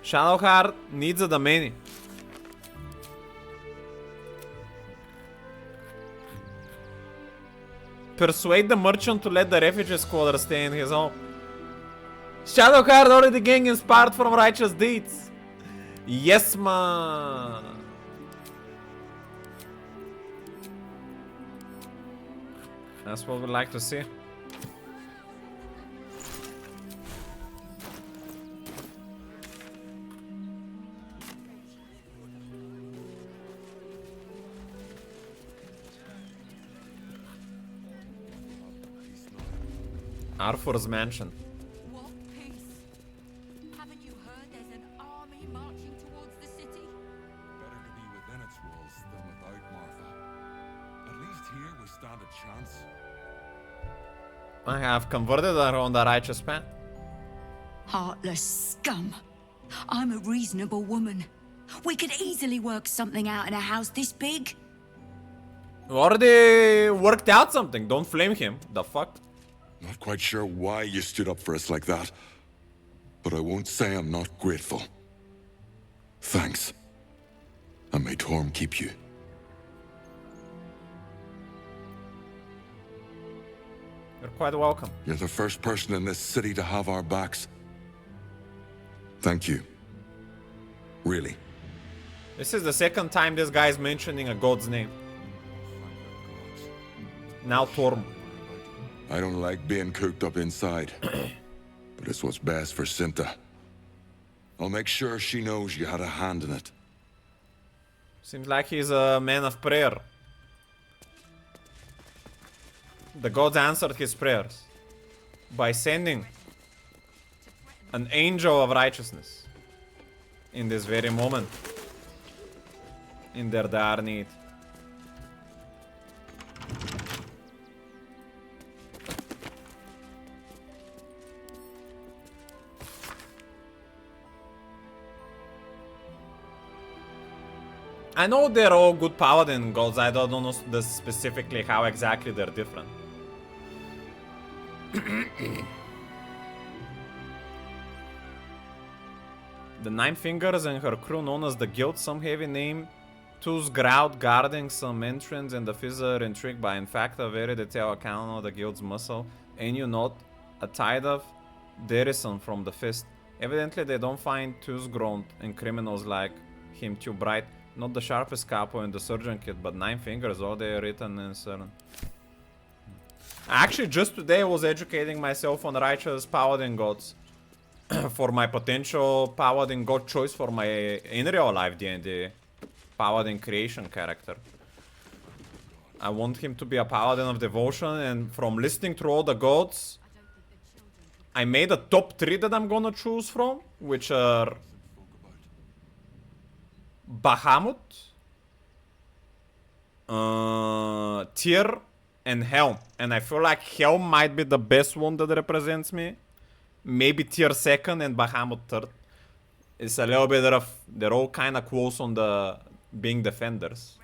Speaker 1: Shadowheart needs a domain. Persuade the merchant to let the refugee squatter stay in his home. Shadowheart already getting inspired from righteous deeds. Yes, man. That's what we'd like to see. Arthur's mansion.
Speaker 7: What peace? Haven't you heard there's an army marching towards the city?
Speaker 22: Better to be within its walls than without, Martha. At least here we stand a chance.
Speaker 1: I have converted her on the righteous path.
Speaker 7: Heartless scum. I'm a reasonable woman. We could easily work something out in a house this big.
Speaker 1: We already worked out something. Don't flame him. The fuck?
Speaker 22: Not quite sure why you stood up for us like that, but I won't say I'm not grateful. Thanks. And may Torm keep you.
Speaker 1: You're quite welcome.
Speaker 22: You're the first person in this city to have our backs. Thank you. Really.
Speaker 1: This is the second time this guy is mentioning a god's name. Now Torm.
Speaker 22: I don't like being cooped up inside, but it's what's best for Cinta. I'll make sure she knows you had a hand in it.
Speaker 1: Seems like he's a man of prayer. The gods answered his prayers by sending an angel of righteousness in this very moment, in their dire need. I know they're all good paladin gods, I don't know specifically how exactly they're different. The Nine Fingers and her crew, known as the Guild, some heavy name, Two's Grout guarding some entrance, and the Fizz are intrigued by, in fact, a very detailed account of the Guild's muscle. And you note a tide of derision from the Fist. Evidently, they don't find Two's Grunt and criminals like him too bright. Not the sharpest capo in the surgeon kit, but Nine Fingers, all they are written in certain. Actually, just today I was educating myself on righteous paladin gods for my potential paladin god choice for my in real life D&D paladin creation character. I want him to be a paladin of devotion, and from listening through all the gods, I made a top 3 that I'm gonna choose from, which are Bahamut, Tyr, and Helm. And I feel like Helm might be the best one that represents me. Maybe Tyr second and Bahamut third. It's a little bit rough. They're all kind of close on the being defenders.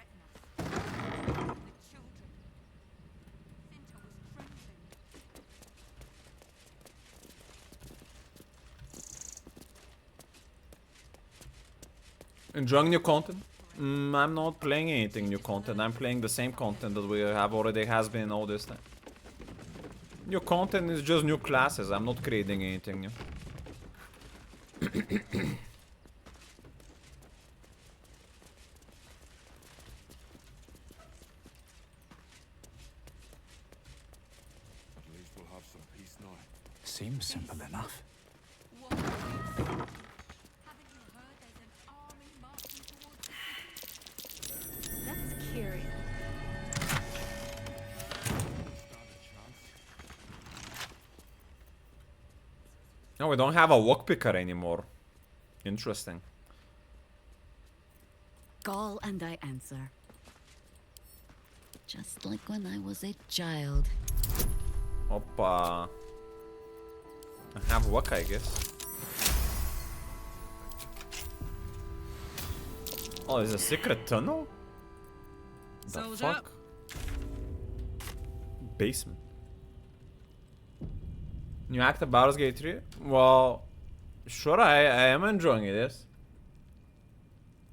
Speaker 1: Enjoying new content? I'm not playing anything new content. I'm playing the same content that we have already has been all this time. New content is just new classes. I'm not creating anything new.
Speaker 2: Seems simple enough.
Speaker 3: That's curious.
Speaker 1: No, we don't have a walk picker anymore. Interesting.
Speaker 16: Call and I answer. Just like when I was a child.
Speaker 1: Oppa. I have walk, I guess. Oh, there's a secret tunnel? The fuck? Basement. New act of Baldur's Gate 3? Well, sure, I am enjoying it, yes.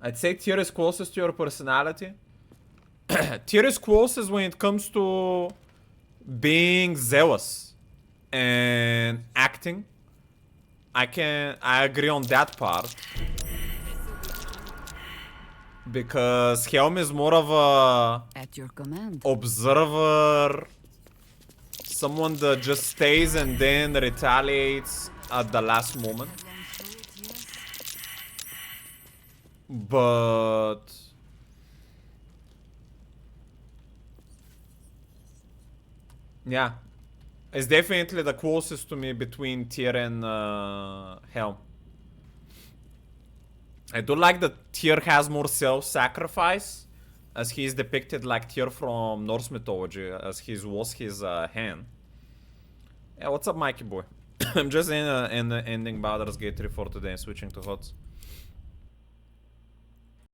Speaker 1: I'd say Tyr is closest to your personality. Tyr is closest when it comes to being zealous and acting. I agree on that part. Because Helm is more of a
Speaker 16: at your command
Speaker 1: observer, someone that just stays and then retaliates at the last moment. But yeah, it's definitely the closest to me between Tyr and Helm. I do like that Tyr has more self-sacrifice, as he is depicted like Tyr from Norse mythology, as his was his hand. Yeah, what's up, Mikey boy? I'm just ending Baldur's Gate 3 for today and switching to HOTS.